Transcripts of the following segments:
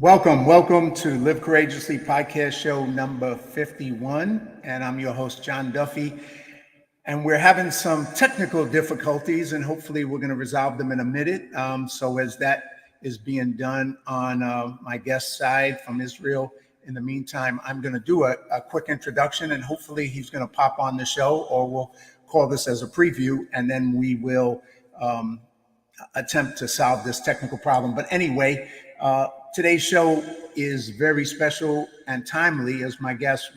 Welcome to Live Courageously podcast show number 51. And I'm your host, John Duffy. And we're having some technical difficulties, and hopefully we're going to resolve them in a minute. So as that is being done on my guest side from Israel, in the meantime, I'm going to do a quick introduction, and hopefully he's going to pop on the show, or we'll call this as a preview, and then we will attempt to solve this technical problem. But anyway, today's show is very special and timely, as my guest,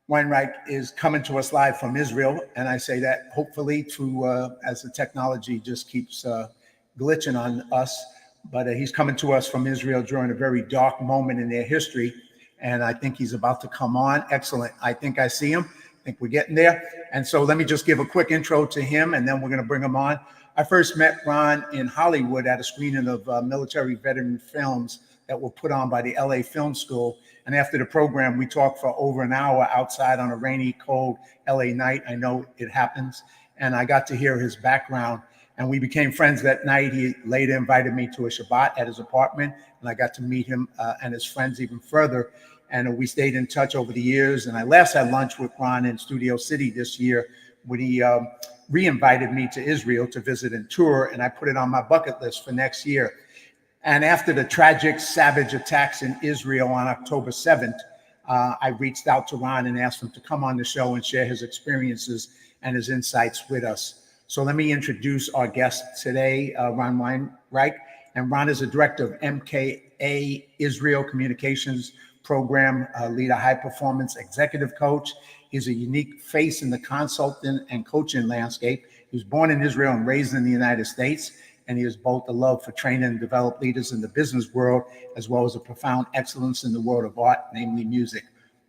Weinreich, is coming to us live from Israel. And I say that hopefully as the technology just keeps glitching on us. But he's coming to us from Israel during a very dark moment in their history. And I think he's about to come on. Excellent. I think I see him. I think we're getting there. And so let me just give a quick intro to him, and then we're going to bring him on. I first met Ron in Hollywood at a screening of military veteran films that were put on by the LA Film School. And after the program, we talked for over an hour outside on a rainy, cold LA night. I know it happens. And I got to hear his background. And we became friends that night. He later invited me to a Shabbat at his apartment, and I got to meet him and his friends even further. And we stayed in touch over the years. And I last had lunch with Ron in Studio City this year when he re-invited me to Israel to visit and tour, and I put it on my bucket list for next year. And after the tragic, savage attacks in Israel on October 7th, I reached out to Ron and asked him to come on the show and share his experiences and his insights with us. So let me introduce our guest today, Ron Weinreich. And Ron is a director of MKA Israel Communications Program, lead a high-performance executive coach. He's a unique face in the consultant and coaching landscape. He was born in Israel and raised in the United States, and he has both a love for training and develop leaders in the business world, as well as a profound excellence in the world of art, namely music.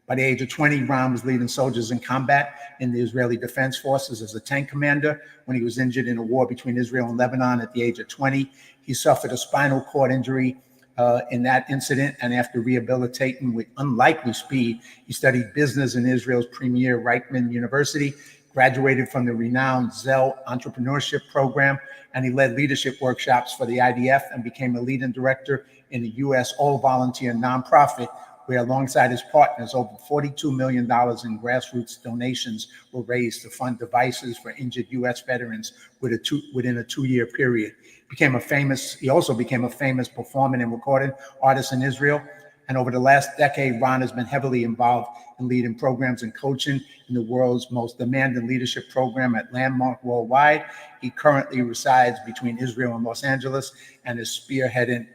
By the age of 20, Ron was leading soldiers in combat in the Israeli Defense Forces as a tank commander when he was injured in a war between Israel and Lebanon at the age of 20. He suffered a spinal cord injury in that incident, and after rehabilitating with unlikely speed, he studied business in Israel's premier Reichman University, graduated from the renowned Zell entrepreneurship program, and he led leadership workshops for the IDF and became a leading director in the U.S. all-volunteer nonprofit, where alongside his partners, over $42 million in grassroots donations were raised to fund devices for injured U.S. veterans within a two-year period. He also became a famous performing and recording artist in Israel. And over the last decade, Ron has been heavily involved in leading programs and coaching in the world's most demanding leadership program at Landmark Worldwide. He currently resides between Israel and Los Angeles and is spearheading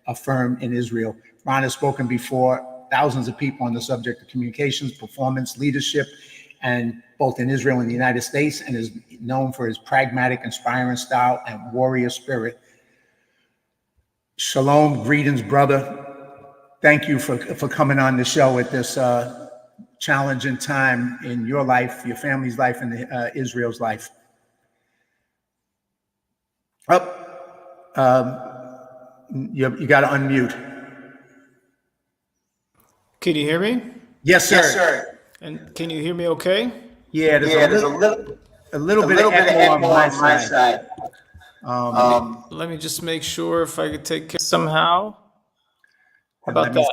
a firm in Israel. Ron has spoken before thousands of people on the subject of communications, performance, leadership, and both in Israel and the United States, and is known for his pragmatic, inspiring style and warrior spirit. Shalom, greetings, brother. Thank you for coming on the show at this challenging time in your life, your family's life, and Israel's life. You got to unmute. Can you hear me? Yes, sir. Yes, sir. And can you hear me okay? Yeah, there's a little bit of echo on my side. Let me just make sure if I could take care somehow. How about that?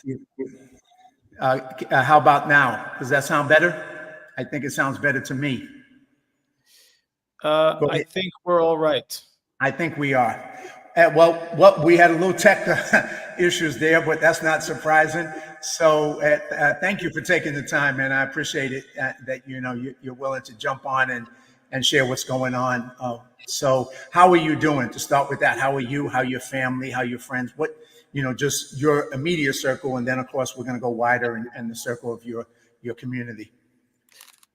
How about now? Does that sound better? I think it sounds better to me. I think we're all right. I think we are. Well, we had a little tech issues there, but that's not surprising. So thank you for taking the time, man. I appreciate it that you're willing to jump on and share what's going on. So how are you doing? To start with that, how are you? How your family? How your friends? What just your immediate circle, and then of course we're going to go wider in the circle of your community.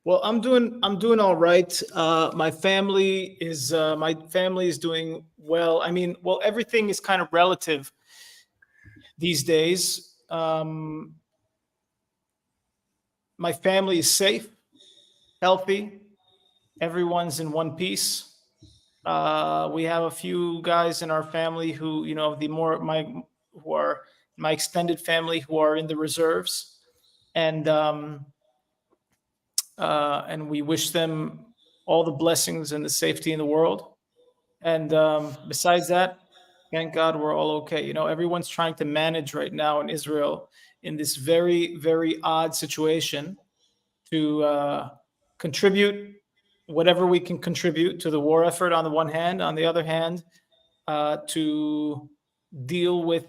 Well, I'm doing all right. My family is doing well. I mean, well, everything is kind of relative these days. My family is safe, healthy. Everyone's in one piece. We have a few guys in our family who, who are my extended family who are in the reserves, and we wish them all the blessings and the safety in the world. And besides that, Thank God we're all okay. Everyone's trying to manage right now in Israel in this very, very odd situation to contribute whatever we can contribute to the war effort on the one hand. On the other hand, to deal with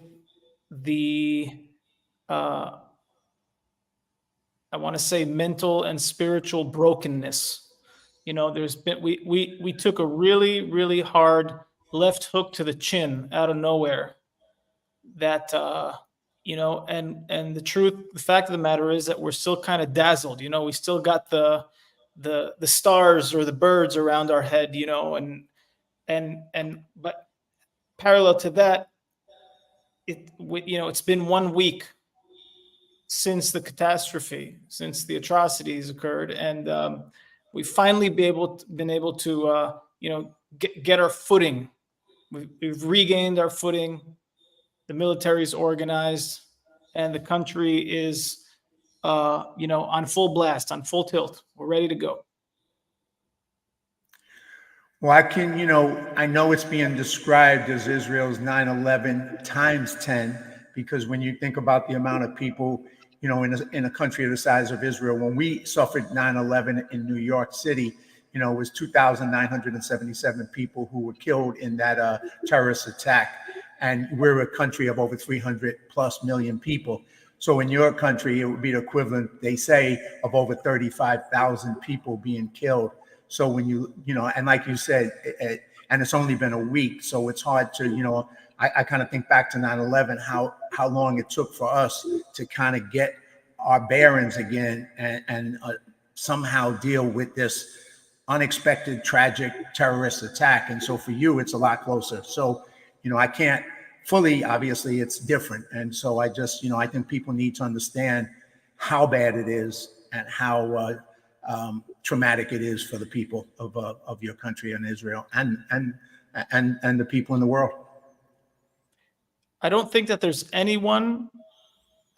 the, uh, I want to say, mental and spiritual brokenness. There's been we took a really, really hard left hook to the chin out of nowhere. That and the fact of the matter is that we're still kind of dazzled. We still got the stars or the birds around our head. And but parallel to that, it's been 1 week since the catastrophe, since the atrocities occurred, and we finally been able to get our footing. We've regained our footing. The military is organized, and the country is on full blast, on full tilt. We're ready to go. Well, I know it's being described as Israel's 9/11 times 10, because when you think about the amount of people, in a country of the size of Israel, when we suffered 9/11 in New York City, it was 2,977 people who were killed in that terrorist attack. And we're a country of over 300 plus million people. So in your country, it would be the equivalent, they say, of over 35,000 people being killed. So when and like you said, and it's only been a week, so it's hard to, I kind of think back to 9/11, how long it took for us to kind of get our bearings again and somehow deal with this unexpected, tragic terrorist attack. And so for you, it's a lot closer. So, I can't fully, obviously, it's different. And so I just, I think people need to understand how bad it is and how traumatic it is for the people of your country and Israel and the people in the world. I don't think that there's anyone.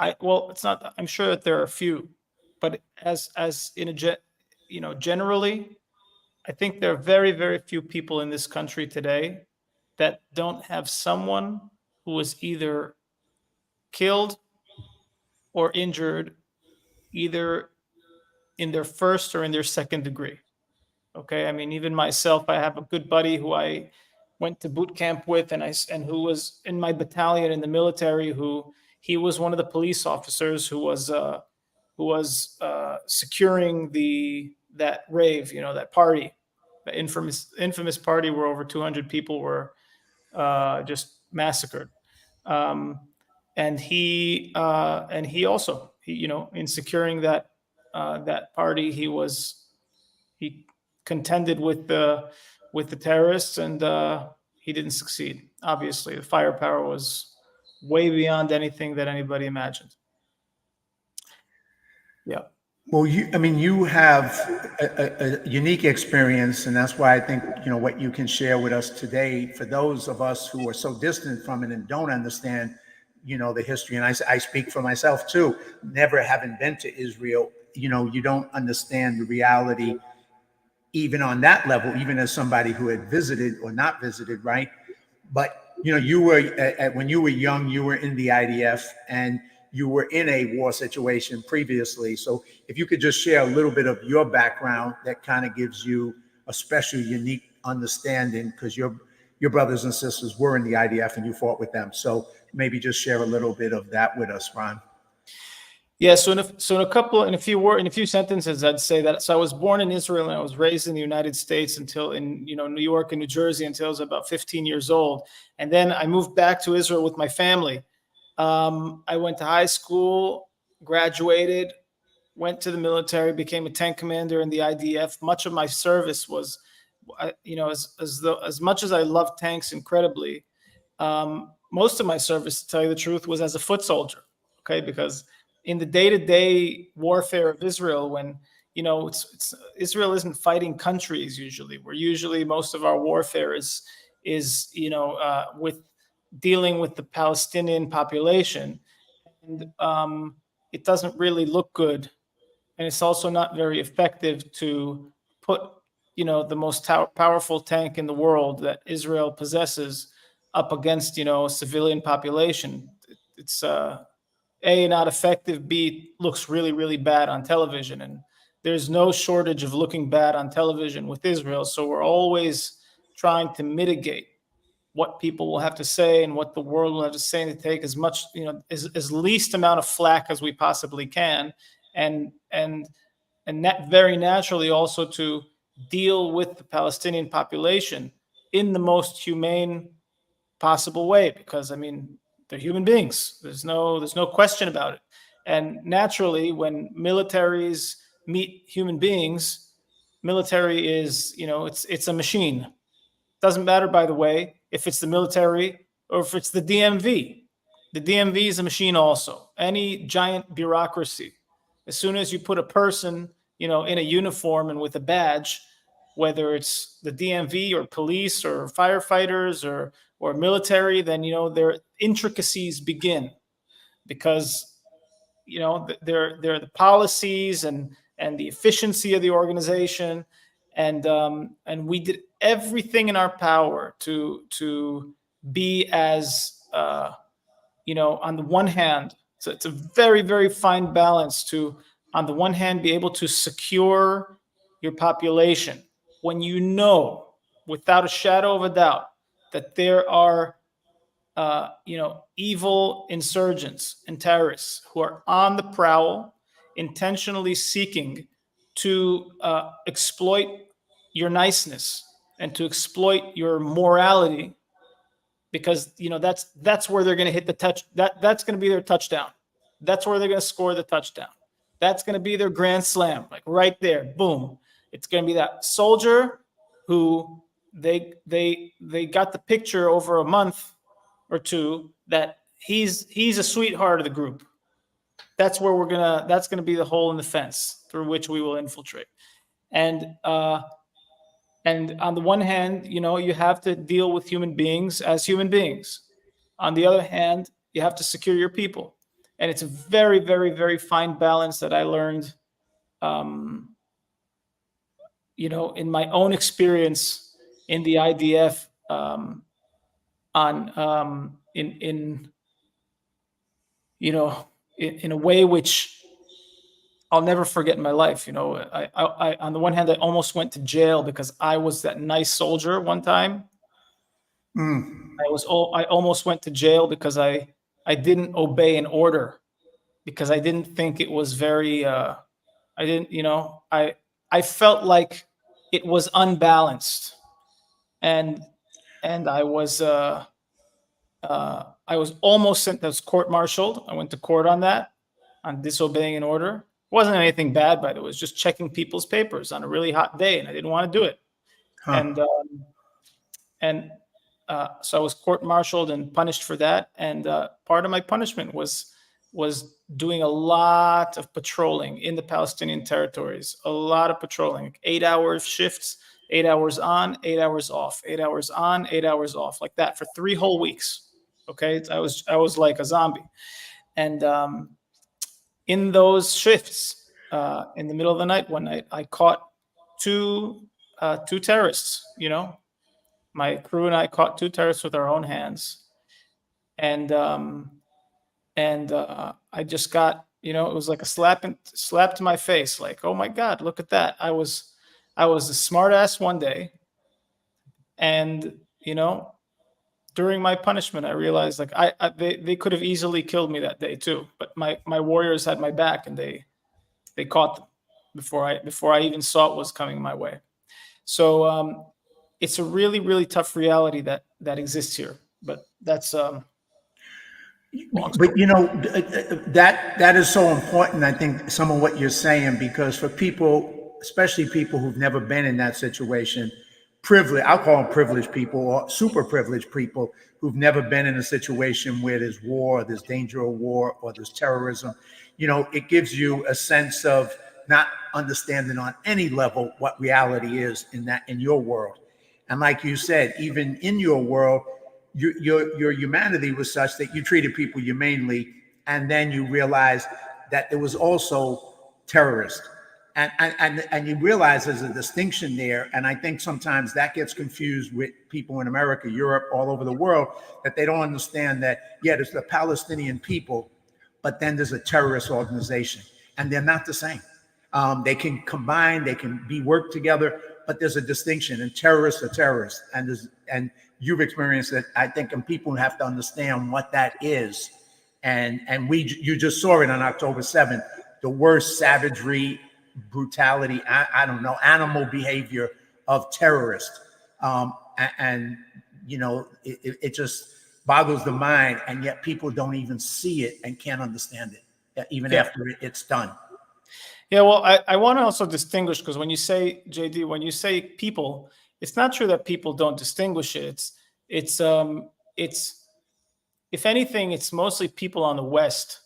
It's not. I'm sure that there are a few, but as in generally, I think there are very, very few people in this country today that don't have someone who was either killed or injured, either in their first or in their second degree. Okay, I mean, even myself, I have a good buddy who I went to boot camp with, and who was in my battalion in the military. He was one of the police officers who was securing that rave, that party, the infamous party where over 200 people were just massacred. And he also, in securing that party, he contended with the terrorists, and he didn't succeed. Obviously, the firepower was way beyond anything that anybody imagined. Yeah. Well, you have a unique experience, and that's why I think, what you can share with us today, for those of us who are so distant from it and don't understand, the history. And I speak for myself too, never having been to Israel, you don't understand the reality, even on that level, even as somebody who had visited or not visited, right? But, you were, when you were young, you were in the IDF, and you were in a war situation previously. So if you could just share a little bit of your background, that kind of gives you a special, unique understanding, because your brothers and sisters were in the IDF and you fought with them. So maybe just share a little bit of that with us, Ron. Yeah, so in a few sentences, I'd say that. So I was born in Israel and I was raised in the United States until in New York and New Jersey until I was about 15 years old, and then I moved back to Israel with my family. I went to high school, graduated, went to the military, became a tank commander in the IDF. Much of my service was, as much as I love tanks incredibly, most of my service, to tell you the truth, was as a foot soldier. Okay, because in the day-to-day warfare of Israel, when Israel isn't fighting countries usually. Most of our warfare is with dealing with the Palestinian population, and it doesn't really look good, and it's also not very effective to put the most powerful tank in the world that Israel possesses up against, a civilian population. It's A, not effective, B, looks really, really bad on television. And there's no shortage of looking bad on television with Israel. So we're always trying to mitigate what people will have to say and what the world will have to say, and to take as much, as least amount of flack as we possibly can. And that very naturally also to deal with the Palestinian population in the most humane possible way, because I mean, they're human beings. There's no question about it. And naturally, when militaries meet human beings, military is, it's a machine. Doesn't matter, by the way, if it's the military or if it's the DMV. The DMV is a machine also. Any giant bureaucracy, as soon as you put a person, in a uniform and with a badge, whether it's the DMV or police or firefighters or military, then their intricacies begin, because they're the policies and the efficiency of the organization, and we did everything in our power to be as on the one hand, so it's a very, very fine balance to, on the one hand, be able to secure your population when without a shadow of a doubt that there are evil insurgents and terrorists who are on the prowl, intentionally seeking to exploit your niceness and to exploit your morality, because that's where they're going to hit the touch. That's going to be their touchdown. That's where they're going to score the touchdown. That's going to be their grand slam, like right there, boom. It's going to be that soldier who they got the picture over a month or two that he's a sweetheart of the group. That's where that's gonna be the hole in the fence through which we will infiltrate. And on the one hand, you have to deal with human beings as human beings. On the other hand, you have to secure your people. And it's a very, very, very fine balance that I learned, in my own experience in the IDF, in a way which I'll never forget in my life. I on the one hand, I almost went to jail because I was that nice soldier one time. I almost went to jail because I didn't obey an order, because I didn't think it was very I didn't, I felt like it was unbalanced, and I was almost sent as court-martialed. I went to court on that, on disobeying an order. It wasn't anything bad, by the way. It was just checking people's papers on a really hot day, and I didn't want to do it. And so I was court-martialed and punished for that. And part of my punishment was doing a lot of patrolling in the Palestinian territories. A lot of patrolling, 8-hour shifts, 8 hours on, 8 hours off, 8 hours on, 8 hours off, like that for 3 whole weeks. Okay, I was like a zombie, and in those shifts, in the middle of the night, one night, I caught two terrorists. My crew and I caught 2 terrorists with our own hands, and I just got, it was like a slap to my face, like, oh my God, look at that. I was a smart ass one day, and during my punishment, I realized, like, they could have easily killed me that day too, but my warriors had my back, and they caught them before I even saw what was coming my way. So it's a really, really tough reality that exists here, but that's long story. But that is so important, I think, some of what you're saying, because for people, especially people who've never been in that situation, I'll call them privileged people or super privileged people who've never been in a situation where there's war, there's danger of war, or there's terrorism. It gives you a sense of not understanding on any level what reality is in your world. And like you said, even in your world, your humanity was such that you treated people humanely, and then you realized that there was also terrorists And you realize there's a distinction there, and I think sometimes that gets confused with people in America, Europe, all over the world, that they don't understand that, yeah, there's the Palestinian people, but then there's a terrorist organization, and they're not the same. They can combine, they can be work together, but there's a distinction, and terrorists are terrorists, and you've experienced it, I think, and people have to understand what that is. And you just saw it on October 7th, the worst savagery, brutality, I don't know, animal behavior of terrorists. And it just boggles the mind, and yet people don't even see it and can't understand it, even Yeah. after it's done. Yeah, well, I want to also distinguish, because when you say, JD, when you say people, it's not true that people don't distinguish it. It's if anything, it's mostly people on the West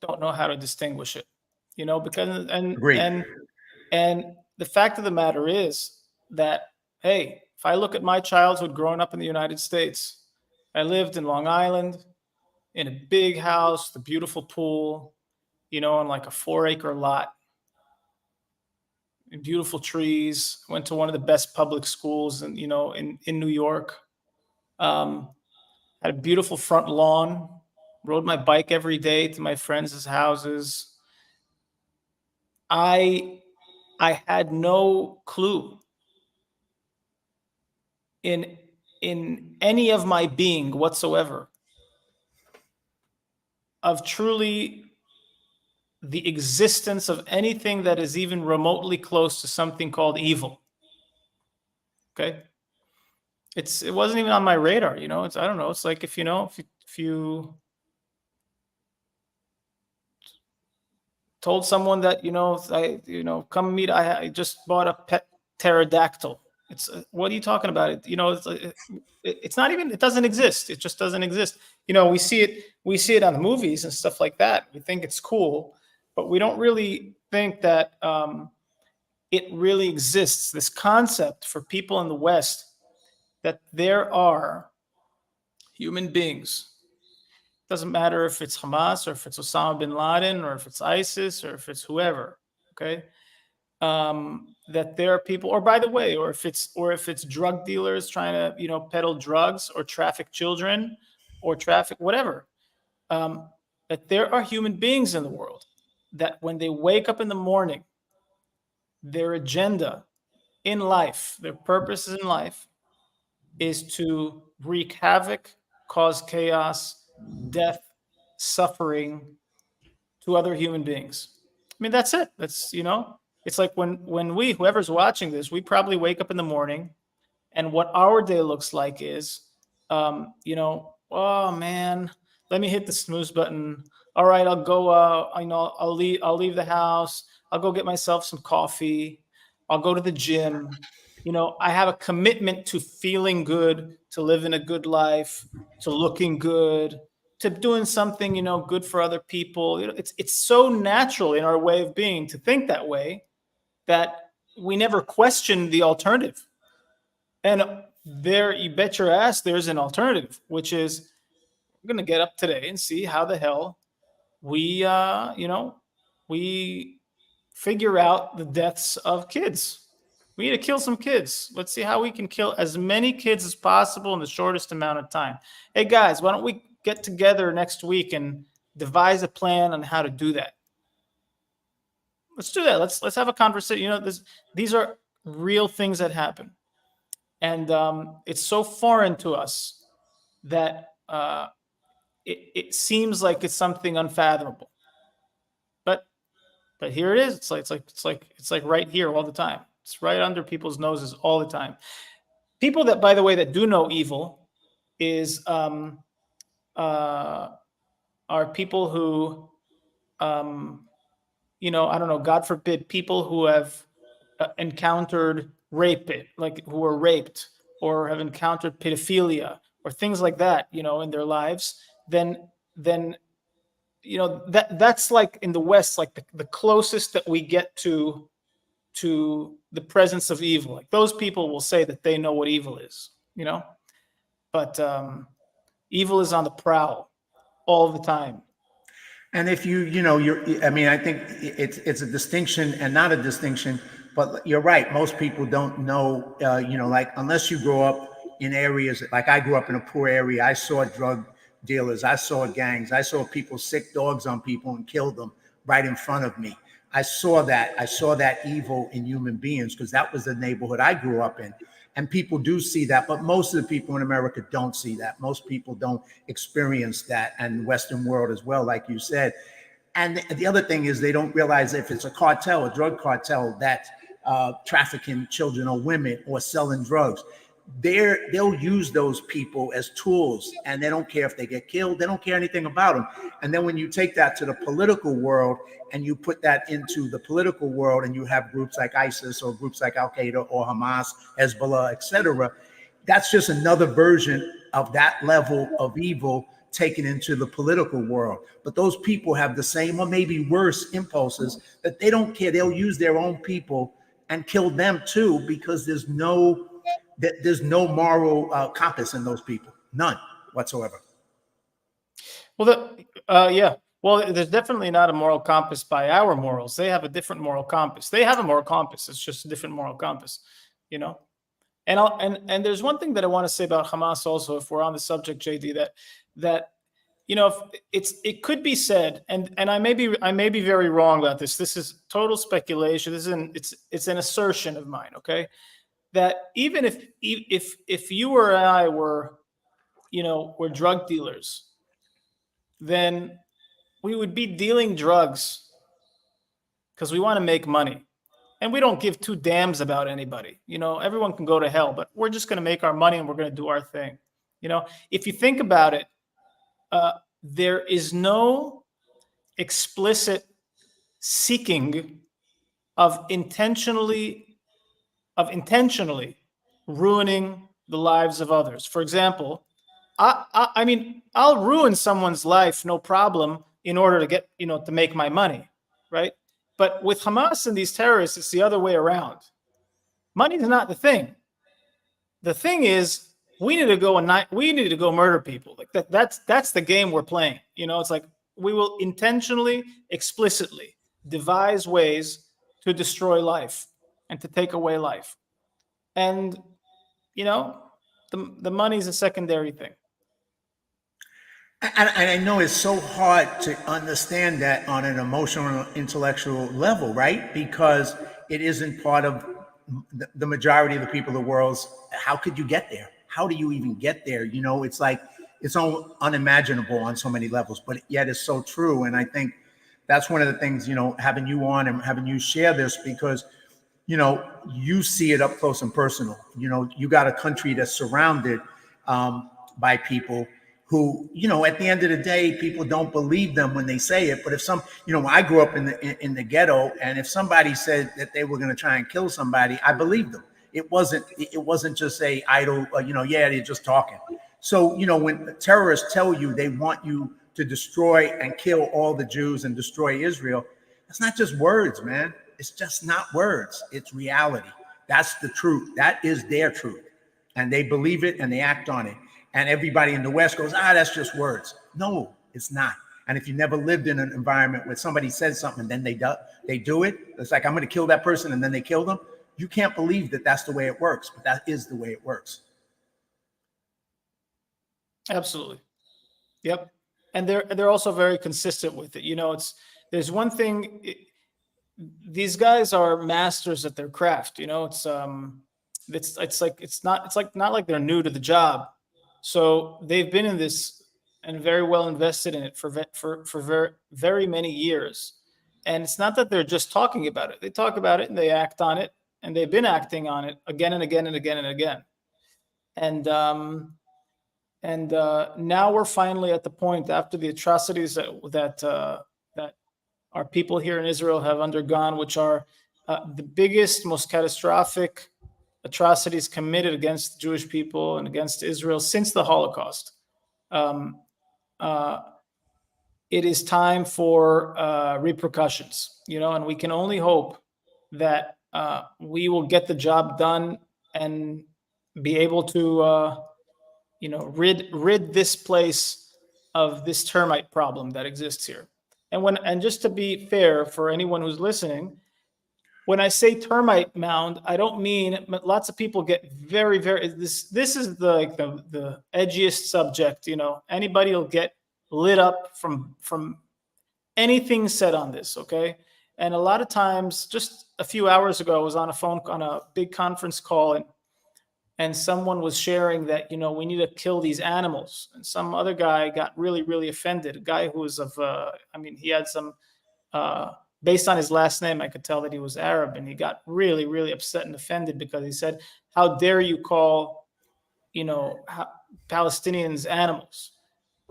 don't know how to distinguish it, because Agreed. and the fact of the matter is that, hey, if I look at my childhood growing up in the United States, I lived in Long Island in a big house, the beautiful pool, on like a 4-acre lot, beautiful trees. Went to one of the best public schools in New York. Had a beautiful front lawn. Rode my bike every day to my friends' houses. I had no clue in any of my being whatsoever of truly the existence of anything that is even remotely close to something called evil. Okay, it wasn't even on my radar. It's, I don't know. It's like, if you told someone that, come meet, I just bought a pet pterodactyl. It's, what are you talking about? It's not even, it doesn't exist. It just doesn't exist. We see it on the movies and stuff like that. We think it's cool, but we don't really think that it really exists. This concept for people in the West that there are human beings. Doesn't matter if it's Hamas or if it's Osama bin Laden or if it's ISIS or if it's whoever. Okay. That there are people, or by the way, or if it's drug dealers trying to, peddle drugs or traffic children or traffic whatever, that there are human beings in the world that when they wake up in the morning, their agenda in life, their purpose in life is to wreak havoc, cause chaos, death, suffering to other human beings. I mean, that's it. It's like when whoever's watching this, we probably wake up in the morning, and what our day looks like is, oh man, let me hit the snooze button. All right, I'll go. I'll leave the house. I'll go get myself some coffee. I'll go to the gym. I have a commitment to feeling good, to living a good life, to looking good, to doing something, good for other people. It's so natural in our way of being to think that way that we never question the alternative. And there, you bet your ass, there's an alternative, which is, we're going to get up today and see how the hell we, we figure out the deaths of kids. We need to kill some kids. Let's see how we can kill as many kids as possible in the shortest amount of time. Hey guys, why don't we get together next week and devise a plan on how to do that? Let's do that. Let's have a conversation. These are real things that happen, and it's so foreign to us that it seems like it's something unfathomable. But here it is. It's like right here all the time. It's right under people's noses all the time. People that, by the way, that do know evil is are people who I don't know, God forbid, people who have encountered rape, like who were raped or have encountered pedophilia or things like that, in their lives, then that's like in the West, like the closest that we get to the presence of evil. Like those people will say that they know what evil is, but evil is on the prowl all the time. And if I mean, I think it's a distinction and not a distinction, but you're right. Most people don't know, like unless you grow up in areas like I grew up in a poor area. I saw drug dealers, I saw gangs, I saw people sick dogs on people and kill them right in front of me. I saw that. I saw that evil in human beings because that was the neighborhood I grew up in. And people do see that, but most of the people in America don't see that. Most people don't experience that, and the Western world as well, like you said. And the other thing is they don't realize if it's a cartel, a drug cartel that's trafficking children or women or selling drugs, they'll use those people as tools, and they don't care if they get killed. They don't care anything about them. And then when you take that to the political world and you put that into the political world, and you have groups like ISIS or groups like Al Qaeda or Hamas, Hezbollah, etc., that's just another version of that level of evil taken into the political world. But those people have the same or maybe worse impulses that they don't care. They'll use their own people and kill them too, because there's no moral compass in those people, none whatsoever. Well, yeah. Well, there's definitely not a moral compass by our morals. They have a different moral compass. They have a moral compass. It's just a different moral compass, you know. And there's one thing that I want to say about Hamas also, if we're on the subject, JD, that it could be said, and I may be very wrong about this. This is total speculation. It's an assertion of mine. Okay, that even if you or I were drug dealers, then we would be dealing drugs because we want to make money. And we don't give two damns about anybody. Everyone can go to hell, but we're just going to make our money and we're going to do our thing. If you think about it, there is no explicit seeking of intentionally ruining the lives of others. For example, I mean, I'll ruin someone's life, no problem, in order to get, to make my money, right? But with Hamas and these terrorists, it's the other way around. Money is not the thing. The thing is, we need to go murder people. Like that's the game we're playing. It's like we will intentionally, explicitly devise ways to destroy life and to take away life. And the money is a secondary thing. And I know it's so hard to understand that on an emotional, intellectual level, right? Because it isn't part of the majority of the people of the world's. How could you get there? How do you even get there? It's like it's unimaginable on so many levels, but yet it's so true. And I think that's one of the things, having you on and having you share this, because you see it up close and personal. You got a country that's surrounded by people who, at the end of the day, people don't believe them when they say it. But if when I grew up in the ghetto, and if somebody said that they were going to try and kill somebody, I believed them. It wasn't just a idle, yeah, they're just talking. So, when terrorists tell you they want you to destroy and kill all the Jews and destroy Israel, it's not just words, man. It's just not words. It's reality. That's the truth. That is their truth. And they believe it and they act on it. And everybody in the West goes, that's just words. No, it's not. And if you never lived in an environment where somebody says something and then they do it, it's like, I'm going to kill that person, and then they kill them. You can't believe that that's the way it works, but that is the way it works. Absolutely. Yep. And they're also very consistent with it. There's one thing. These guys are masters at their craft. It's not like they're new to the job. So they've been in this and very well invested in it for very, very many years. And it's not that they're just talking about it. They talk about it and they act on it, and they've been acting on it again and again and again and again. And now we're finally at the point, after the atrocities that our people here in Israel have undergone, which are the biggest, most catastrophic atrocities committed against the Jewish people and against Israel since the Holocaust. It is time for repercussions, and we can only hope that we will get the job done and be able to, rid this place of this termite problem that exists here. And just to be fair for anyone who's listening, when I say termite mound, I don't mean, lots of people get very, very, this is the edgiest subject, anybody will get lit up from anything said on this. Okay. And a lot of times, just a few hours ago, I was on a big conference call, and someone was sharing that, we need to kill these animals. And some other guy got really, really offended. A guy who was he had some, based on his last name, I could tell that he was Arab, and he got really, really upset and offended because he said, how dare you call, Palestinians animals?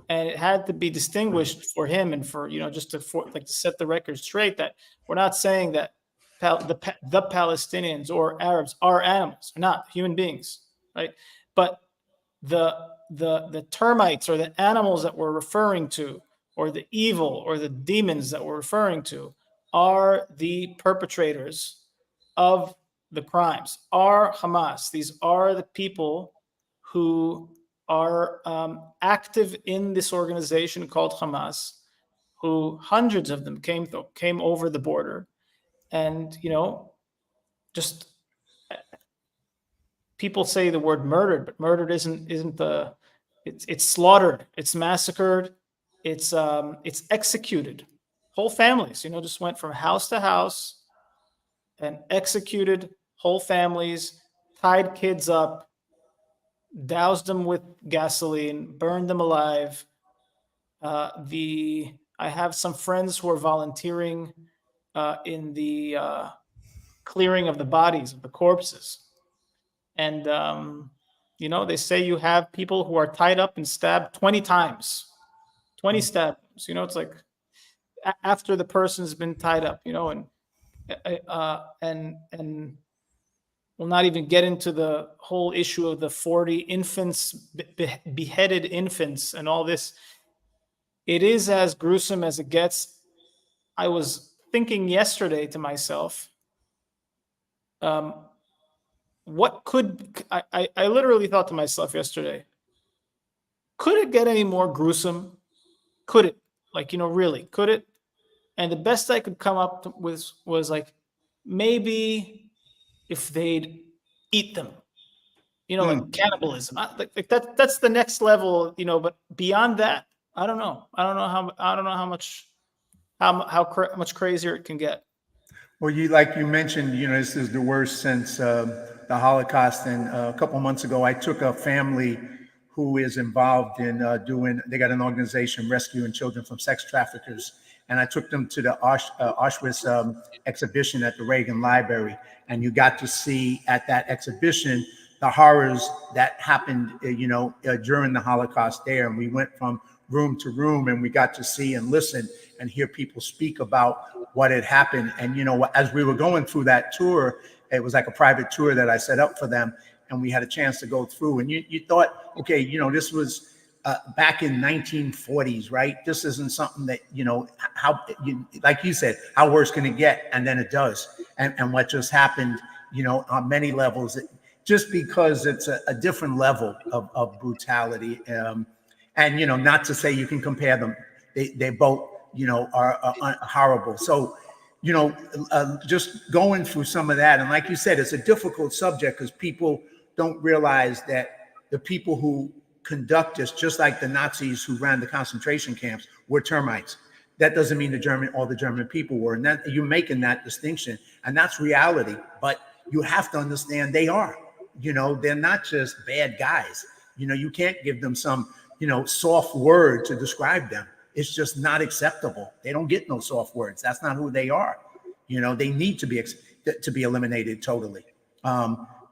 And it had to be distinguished for him, and for, just to set the record straight, that we're not saying that the Palestinians or Arabs are animals. They're not human beings, right? But the termites, or the animals that we're referring to, or the evil or the demons that we're referring to, are the perpetrators of the crimes, are Hamas. These are the people who are active in this organization called Hamas, who hundreds of them came over the border, and just, people say the word murdered, but murdered isn't the, it's slaughtered, it's massacred, it's executed. Whole families, just went from house to house and executed whole families, tied kids up, doused them with gasoline, burned them alive. I have some friends who are volunteering in the clearing of the bodies of the corpses, and they say you have people who are tied up and stabbed 20 times, 20 stabs. It's like, after the person's been tied up, and we'll not even get into the whole issue of the 40 infants, beheaded infants, and all this. It is as gruesome as it gets. I was thinking yesterday to myself, what could, I literally thought to myself yesterday, could it get any more gruesome? Could it? Really, could it? And the best I could come up with was like, maybe if they'd eat them, like cannibalism. That's the next level, but beyond that, I don't know. I don't know how much crazier it can get. Well, you mentioned, this is the worst since the Holocaust. And a couple months ago, I took a family who is involved in they got an organization rescuing children from sex traffickers. And I took them to the Auschwitz exhibition at the Reagan Library. And you got to see at that exhibition the horrors that happened, during the Holocaust there. And we went from room to room, and we got to see and listen and hear people speak about what had happened. And, as we were going through that tour, it was like a private tour that I set up for them. And we had a chance to go through, and you thought, okay, this was back in 1940s, right? This isn't something that, like you said, how worse can it get? And then it does. And what just happened, on many levels, just because it's a different level of brutality. And, not to say you can compare them. They both, are horrible. So, just going through some of that. And like you said, it's a difficult subject because people don't realize that the people who conduct this, just like the Nazis who ran the concentration camps, were termites. That doesn't mean all the German people were. And that you're making that distinction, and that's reality. But you have to understand they are, they're not just bad guys. You can't give them some, soft word to describe them. It's just not acceptable. They don't get no soft words. That's not who they are. They need to be eliminated totally,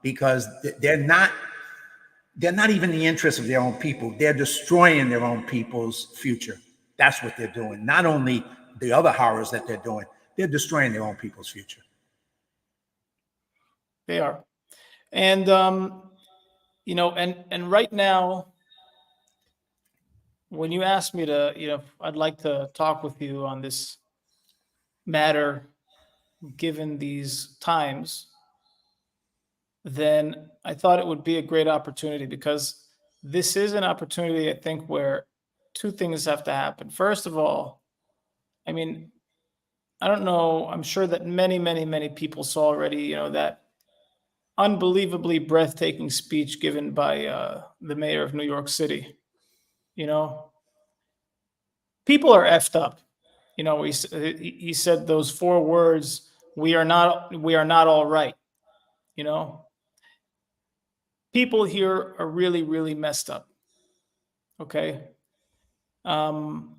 because they're not even in the interest of their own people. They're destroying their own people's future. That's what they're doing. Not only the other horrors that they're doing, they're destroying their own people's future. They are. And, and right now, when you ask me to, I'd like to talk with you on this matter, given these times, then I thought it would be a great opportunity, because this is an opportunity, I think, where two things have to happen. First of all, I mean, I don't know. I'm sure that many, many, many people saw already, that unbelievably breathtaking speech given by the mayor of New York City. You know, people are effed up. He said those 4 words: we are not all right." You know, people here are really, really messed up. Okay. Um,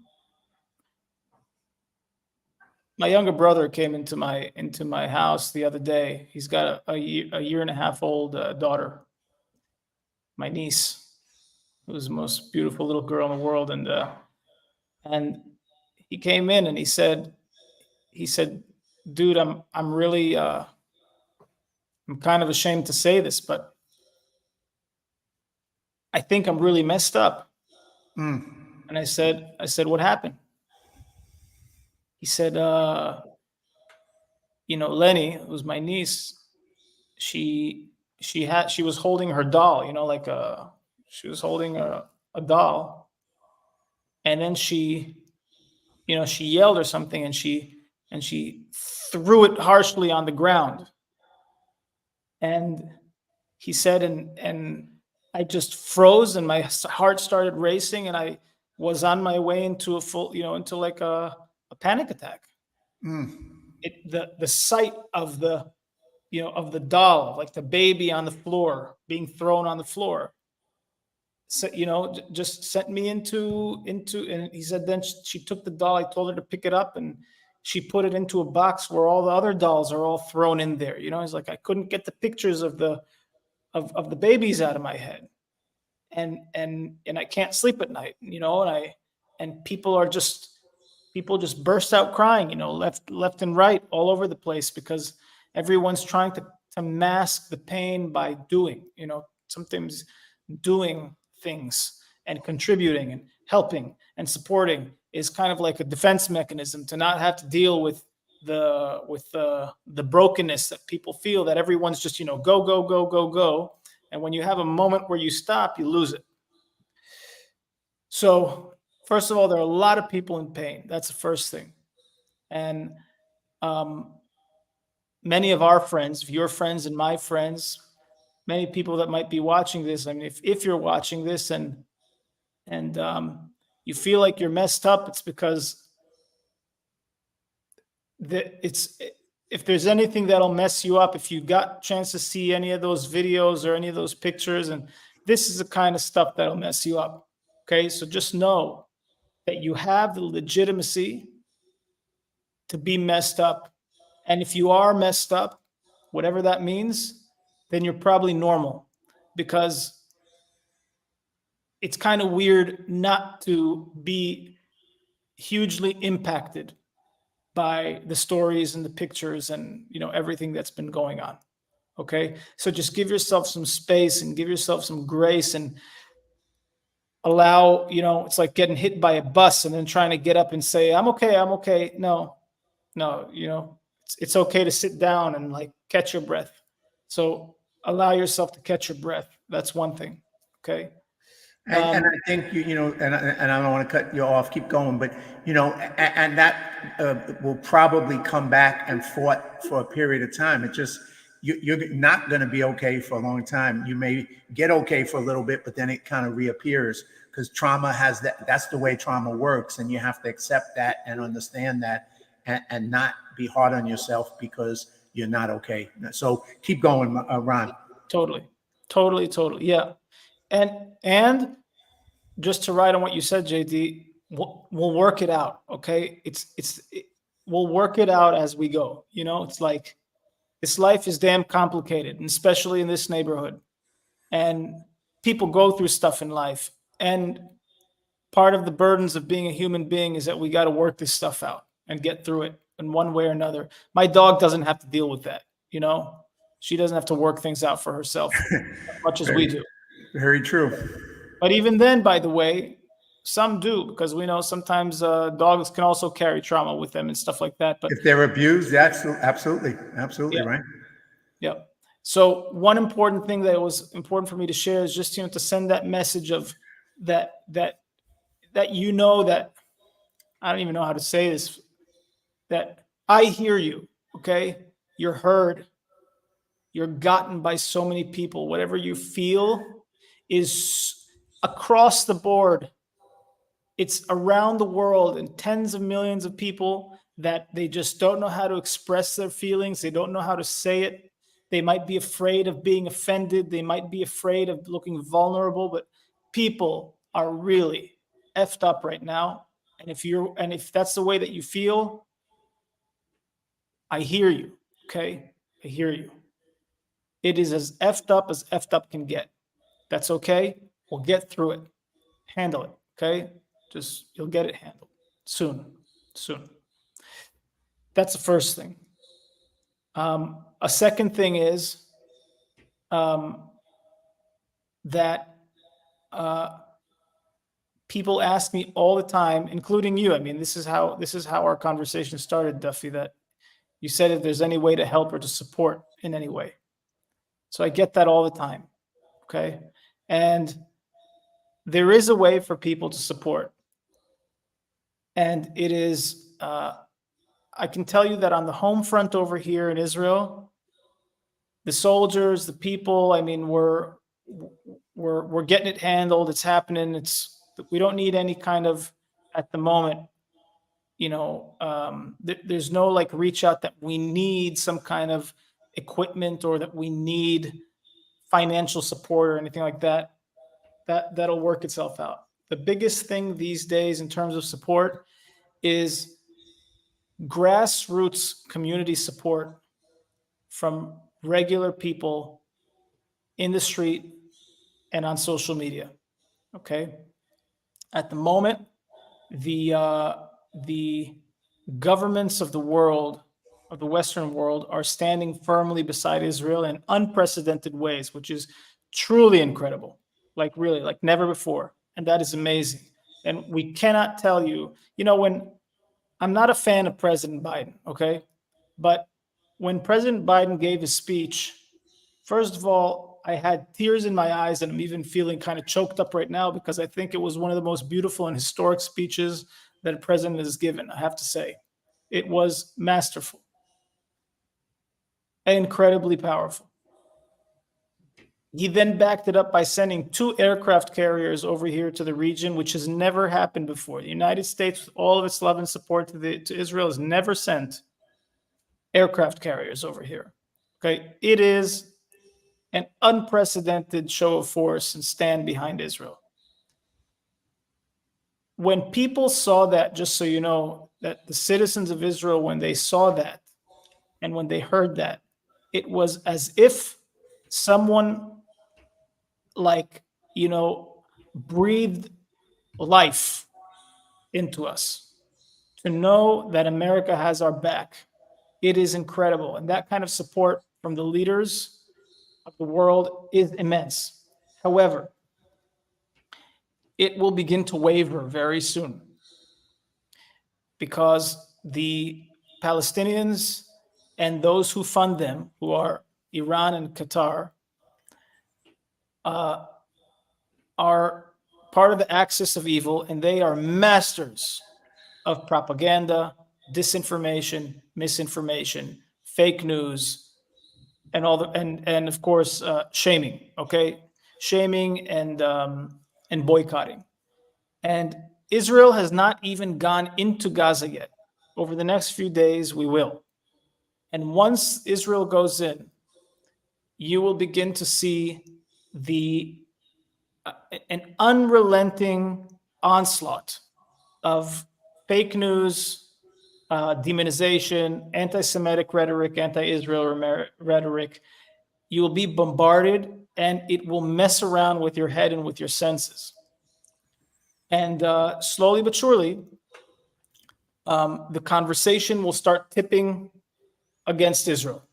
my younger brother came into my house the other day. He's got a year and a half old daughter, my niece, who's the most beautiful little girl in the world, and he came in and he said, "Dude, I'm really I'm kind of ashamed to say this, but I think I'm really messed up." Mm. And I said, "What happened?" He said, Lenny, who's my niece, she she was holding her doll, she was holding a doll, and then she yelled or something, and she threw it harshly on the ground. And he said, and I just froze, and my heart started racing, and I was on my way into a full, into like a panic attack. Mm. The sight of the doll, like the baby on the floor, being thrown on the floor, so just sent me into. And he said then she took the doll. I told her to pick it up, and she put it into a box where all the other dolls are all thrown in there. He's like, I couldn't get the pictures of the babies out of my head, and I can't sleep at night. And people just burst out crying, left and right, all over the place, because everyone's trying to mask the pain by sometimes doing things and contributing and helping and supporting is kind of like a defense mechanism to not have to deal with the brokenness that people feel, that everyone's just go go go go go, and when you have a moment where you stop, you lose it. So first of all, there are a lot of people in pain. That's the first thing. And um, many of our friends, your friends and my friends, many people that might be watching this. I mean, if you're watching this and you feel like you're messed up, it's because it's if there's anything that'll mess you up, if you got a chance to see any of those videos or any of those pictures, and this is the kind of stuff that'll mess you up. Okay, so just know that you have the legitimacy to be messed up. And if you are messed up, whatever that means, then you're probably normal, because it's kind of weird not to be hugely impacted by the stories and the pictures and everything that's been going on. Okay, so just give yourself some space and give yourself some grace, and allow, it's like getting hit by a bus and then trying to get up and say, I'm okay. No, it's okay to sit down and like catch your breath. So allow yourself to catch your breath. That's one thing. Okay. And I think and I don't want to cut you off. Keep going, but and that will probably come back and fought for a period of time. It just you're not going to be okay for a long time. You may get okay for a little bit, but then it kind of reappears, because trauma has that. That's the way trauma works, and you have to accept that and understand that, and not be hard on yourself because you're not okay. So keep going, Ron. Totally. Yeah. And just to write on what you said, JD, we'll work it out. Okay. We'll work it out as we go. It's like, this life is damn complicated, and especially in this neighborhood. And people go through stuff in life. And part of the burdens of being a human being is that we got to work this stuff out and get through it in one way or another. My dog doesn't have to deal with that. She doesn't have to work things out for herself as much as we do. Very true. But even then, by the way, some do, because we know sometimes dogs can also carry trauma with them and stuff like that. But if they're abused, that's absolutely yeah, right. yeah. So one important thing that was important for me to share is just to send that message of that that I don't even know how to say this. that I hear you, okay? You're heard. You're gotten by so many people. Whatever you feel is across the board. It's around the world, and tens of millions of people that they just don't know how to express their feelings. They don't know how to say it. They might be afraid of being offended. They might be afraid of looking vulnerable, but people are really effed up right now. And if that's the way that you feel, I hear you. Okay. I hear you. It is as effed up can get. That's okay. We'll get through it. Handle it. Okay. Just you'll get it handled soon. Soon. That's the first thing. A second thing is that people ask me all the time, including you. I mean, this is how our conversation started, Duffy. That you said if there's any way to help or to support in any way. So I get that all the time. Okay, and there is a way for people to support, and it is. I can tell you that on the home front over here in Israel, the soldiers, the people, I mean, we're getting it handled. It's happening. We don't need any kind of, at the moment, there's no like reach out that we need some kind of equipment or that we need financial support or anything like that. That'll work itself out. The biggest thing these days in terms of support is grassroots community support from regular people in the street and on social media. Okay. At the moment, the governments of the world, of the Western world, are standing firmly beside Israel in unprecedented ways, which is truly incredible. Like really, like never before. And that is amazing. And we cannot tell you, when I'm not a fan of President Biden, okay? But when President Biden gave his speech, first of all, I had tears in my eyes, and I'm even feeling kind of choked up right now because I think it was one of the most beautiful and historic speeches that a president has given, I have to say. It was masterful and incredibly powerful. He then backed it up by sending 2 aircraft carriers over here to the region, which has never happened before. The United States, with all of its love and support to Israel, has never sent aircraft carriers over here. Okay, it is an unprecedented show of force and stand behind Israel. When people saw that, just so you know, that the citizens of Israel, when they saw that and when they heard that, it was as if someone breathed life into us to know that America has our back. It is incredible. And that kind of support from the leaders of the world is immense. However, it will begin to waver very soon because the Palestinians and those who fund them, who are Iran and Qatar, are part of the axis of evil, and they are masters of propaganda, disinformation, misinformation, fake news, and and of course shaming. Okay, shaming and boycotting. And Israel has not even gone into Gaza yet. Over the next few days, we will. And once Israel goes in, you will begin to see an unrelenting onslaught of fake news, demonization, anti-Semitic rhetoric, anti-Israel rhetoric. You will be bombarded, and it will mess around with your head and with your senses. And slowly but surely, the conversation will start tipping against Israel.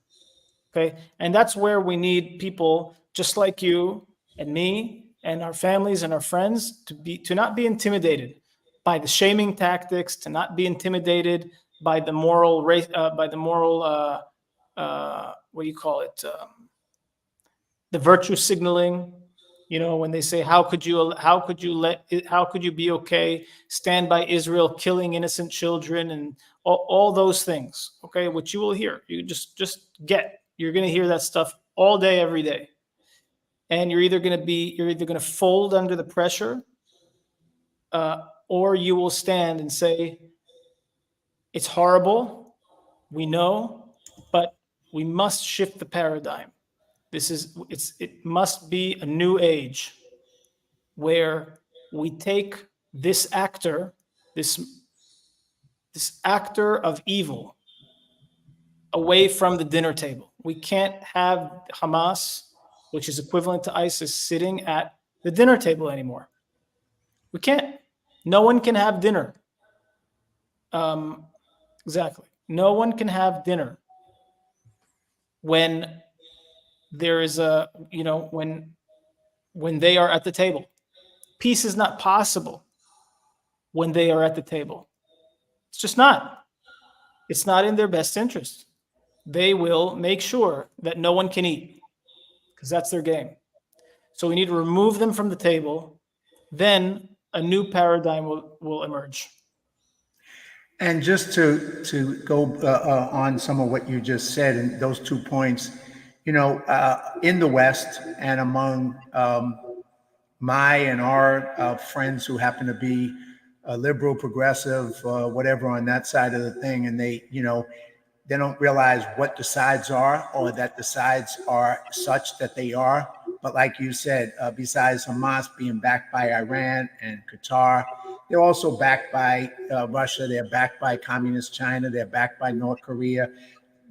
Okay, and that's where we need people just like you and me and our families and our friends to not be intimidated by the shaming tactics, to not be intimidated by the moral what do you call it? The virtue signaling, When they say, how could you be okay, stand by Israel killing innocent children and all those things, okay, which you will hear. You're going to hear that stuff all day, every day. And you're either going to fold under the pressure, or you will stand and say, it's horrible, we know, but we must shift the paradigm. It must be a new age where we take this actor of evil away from the dinner table. We can't have Hamas, which is equivalent to ISIS, sitting at the dinner table anymore. We can't. No one can have dinner. Exactly. No one can have dinner when there is when they are at the table. Peace is not possible when they are at the table. It's just not. It's not in their best interest. They will make sure that no one can eat because that's their game. So we need to remove them from the table. Then a new paradigm will emerge. And just to go on some of what you just said and those 2 points, in the West and among my and our friends who happen to be liberal, progressive, whatever on that side of the thing, and they don't realize what the sides are, or that the sides are such that they are. But like you said, besides Hamas being backed by Iran and Qatar, they're also backed by Russia. They're backed by Communist China. They're backed by North Korea.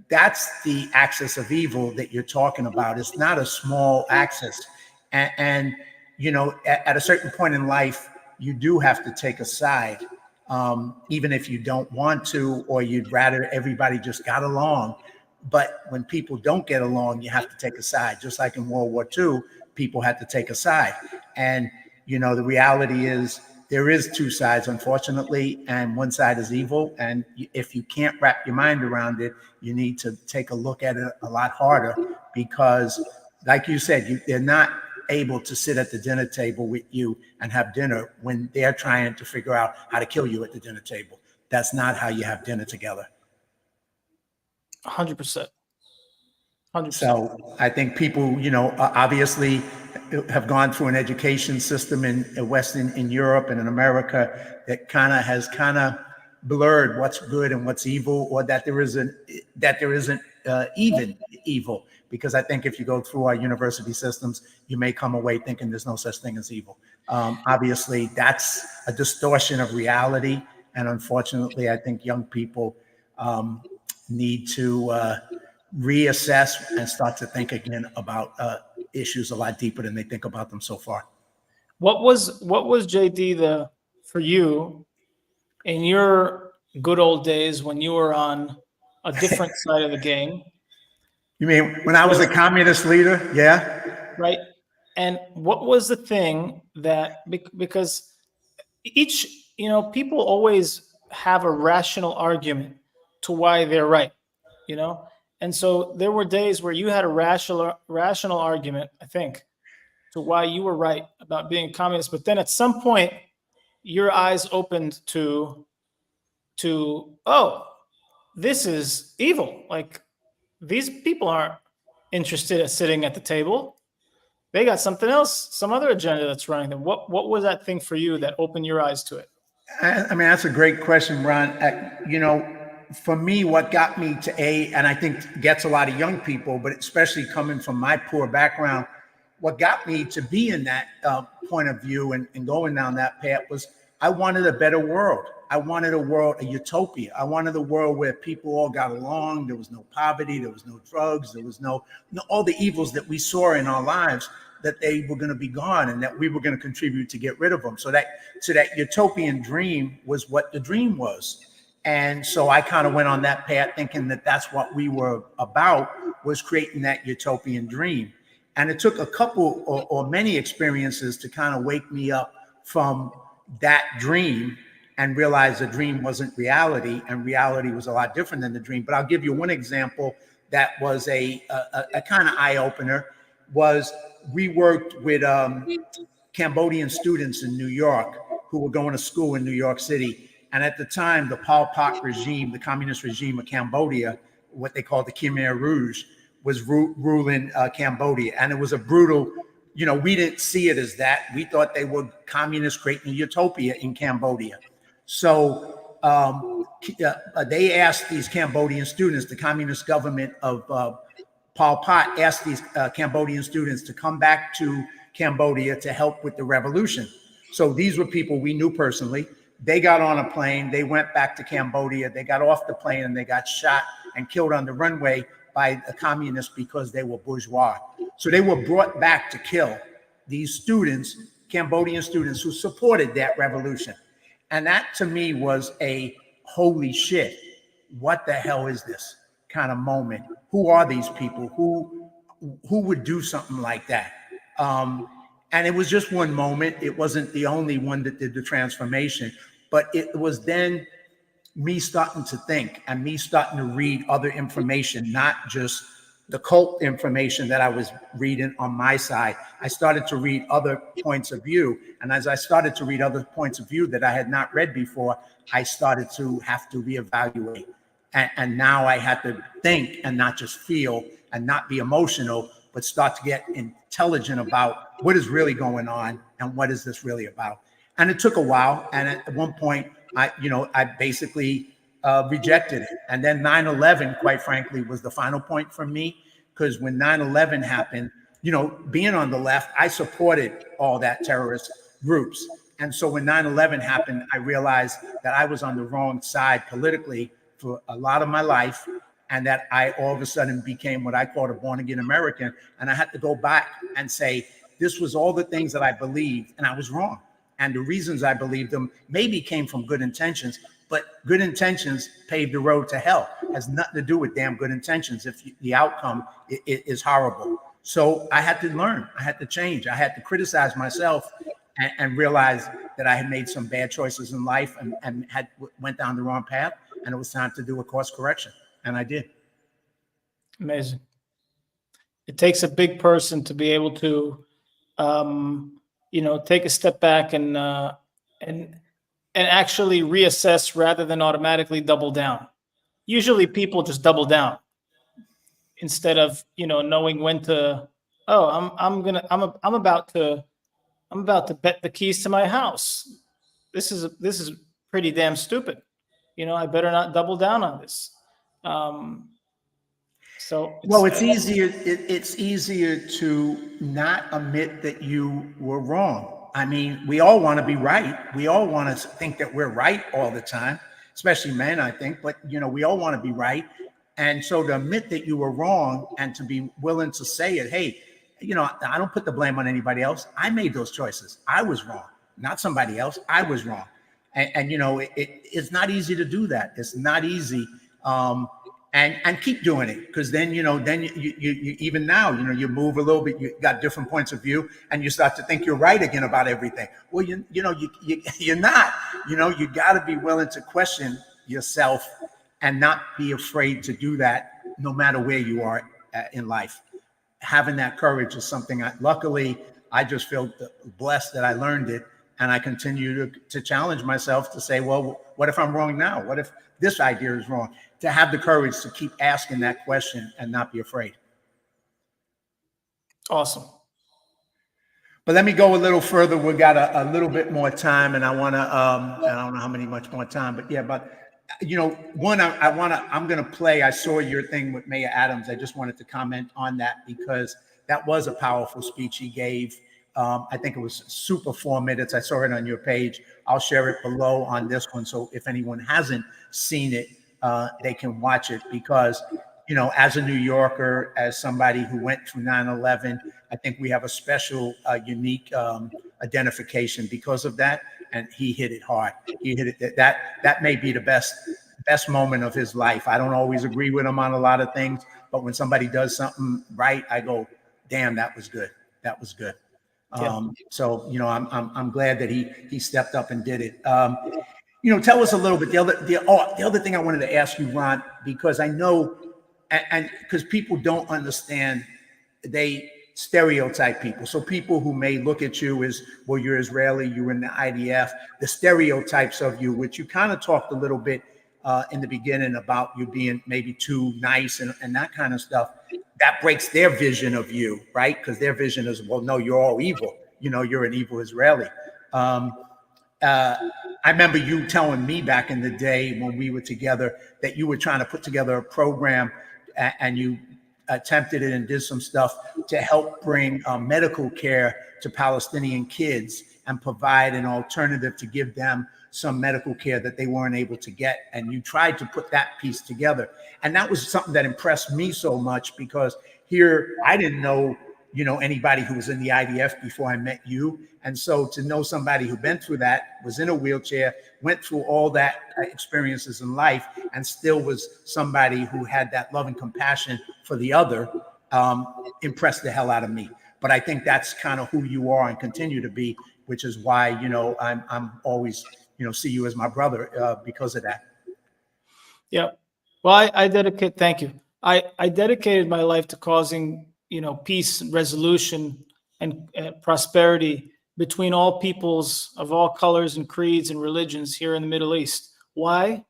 That's the axis of evil that you're talking about. It's not a small axis. And at a certain point in life, you do have to take a side. Even if you don't want to, or you'd rather everybody just got along. But when people don't get along, you have to take a side. Just like in World War II, people had to take a side. And, the reality is there is two sides, unfortunately, and one side is evil. And if you can't wrap your mind around it, you need to take a look at it a lot harder, because like you said, they're not able to sit at the dinner table with you and have dinner when they're trying to figure out how to kill you at the dinner table. That's not how you have dinner together. 100%. 100%. So I think people, obviously have gone through an education system in in Europe and in America that has blurred what's good and what's evil, or that there isn't even evil. Because I think if you go through our university systems, you may come away thinking there's no such thing as evil. Obviously, that's a distortion of reality. And unfortunately, I think young people need to reassess and start to think again about issues a lot deeper than they think about them so far. What was JD for you in your good old days when you were on a different side of the game? You mean when I was a communist leader? Yeah. Right. And what was the thing that, because people always have a rational argument to why they're right, And so there were days where you had a rational argument, I think, to why you were right about being a communist. But then at some point, your eyes opened to oh, this is evil. Like, these people aren't interested in sitting at the table. They got something else, some other agenda that's running them. What was that thing for you that opened your eyes to it? I mean, that's a great question, Ron. For me, what got me to and I think gets a lot of young people, but especially coming from my poor background, what got me to be in that point of view and going down that path was I wanted a better world. I wanted a world, a utopia. I wanted a world where people all got along. There was no poverty. There was no drugs. There was no all the evils that we saw in our lives, that they were going to be gone and that we were going to contribute to get rid of them. So that utopian dream was what the dream was. And so I kind of went on that path thinking that that's what we were about, was creating that utopian dream. And it took a couple or many experiences to kind of wake me up from that dream and realize the dream wasn't reality, and reality was a lot different than the dream. But I'll give you one example that was a kind of eye-opener. was we worked with Cambodian students in New York who were going to school in New York City. And at the time, the Pol Pot regime, the communist regime of Cambodia, what they called the Khmer Rouge, was ruling Cambodia. And it was a brutal, we didn't see it as that. We thought they were communists creating a utopia in Cambodia. So they asked these Cambodian students, the communist government of Pol Pot asked these Cambodian students to come back to Cambodia to help with the revolution. So these were people we knew personally. They got on a plane, they went back to Cambodia, they got off the plane and they got shot and killed on the runway by the communists because they were bourgeois. So they were brought back to kill these students, Cambodian students who supported that revolution. And that to me was a holy shit, what the hell is this kind of moment? Who are these people? Who would do something like that? And it was just one moment. It wasn't the only one that did the transformation, but it was then me starting to think and me starting to read other information, not just the cult information that I was reading on my side. I started to read other points of view. And as I started to read other points of view that I had not read before, I started to have to reevaluate. And now I had to think and not just feel and not be emotional, but start to get intelligent about what is really going on and what is this really about. And it took a while. And at one point, I basically rejected it. And then 9/11, quite frankly, was the final point for me, because when 9/11 happened, being on the left, I supported all that terrorist groups. And so when 9/11 happened, I realized that I was on the wrong side politically for a lot of my life, and that I all of a sudden became what I called a born-again American. And I had to go back and say, this was all the things that I believed, and I was wrong. And the reasons I believed them maybe came from good intentions, but good intentions paved the road to hell. It has nothing to do with damn good intentions if the outcome is horrible. So I had to learn, I had to change, I had to criticize myself and realize that I had made some bad choices in life and had went down the wrong path, and it was time to do a course correction. And I did. Amazing. It takes a big person to be able to, take a step back and actually reassess rather than automatically double down. Usually, people just double down instead of knowing when to. Oh, I'm about to bet the keys to my house. This is pretty damn stupid. I better not double down on this. It's easier. It's easier to not admit that you were wrong. I mean, we all want to be right. We all want to think that we're right all the time, especially men, I think. But we all want to be right, and so to admit that you were wrong and to be willing to say it, hey, I don't put the blame on anybody else. I made those choices. I was wrong, not somebody else. I was wrong, and it's not easy to do that. It's not easy. And keep doing it, because then you even now you move a little bit, you got different points of view, and you start to think you're right again about everything. Well, you're not. You got to be willing to question yourself and not be afraid to do that, no matter where you are in life. Having that courage is something luckily I just feel blessed that I learned it, and I continue to challenge myself to say, well, what if I'm wrong now? What if this idea is wrong? To have the courage to keep asking that question and not be afraid. Awesome. But let me go a little further. We got a little bit more time, and I want to, I don't know how much more time, but yeah, but one, I'm going to play. I saw your thing with Mayor Adams. I just wanted to comment on that because that was a powerful speech he gave. I think it was super 4 minutes. I saw it on your page. I'll share it below on this one. So if anyone hasn't seen it, they can watch it, because, as a New Yorker, as somebody who went through 9/11, I think we have a special, unique identification because of that. And he hit it hard. He hit it. That may be the best moment of his life. I don't always agree with him on a lot of things, but when somebody does something right, I go, damn, that was good. That was good. Yeah. So I'm glad that he stepped up and did it. Tell us a little bit. The other thing I wanted to ask you, Ron, because I know, and because people don't understand, they stereotype people. So people who may look at you as, well, you're Israeli, you're in the IDF, the stereotypes of you, which you kind of talked a little bit in the beginning about you being maybe too nice and that kind of stuff. That breaks their vision of you, right? Because their vision is, well, no, you're all evil. You know, you're an evil Israeli. Um, uh, I remember you telling me back in the day when we were together that you were trying to put together a program and you attempted it and did some stuff to help bring medical care to Palestinian kids and provide an alternative to give them some medical care that they weren't able to get. And you tried to put that piece together. And that was something that impressed me so much because here I didn't know, you know, anybody who was in the IDF before I met you. And so to know somebody who been through that, was in a wheelchair, went through all that experiences in life, and still was somebody who had that love and compassion for the other, impressed the hell out of me. But I think that's kind of who you are and continue to be, which is why, you know, I'm always, you know, see you as my brother because of that. Yeah. Well, thank you. I dedicated my life to causing, you know, peace and resolution and prosperity between all peoples of all colors and creeds and religions here in the Middle East. Why?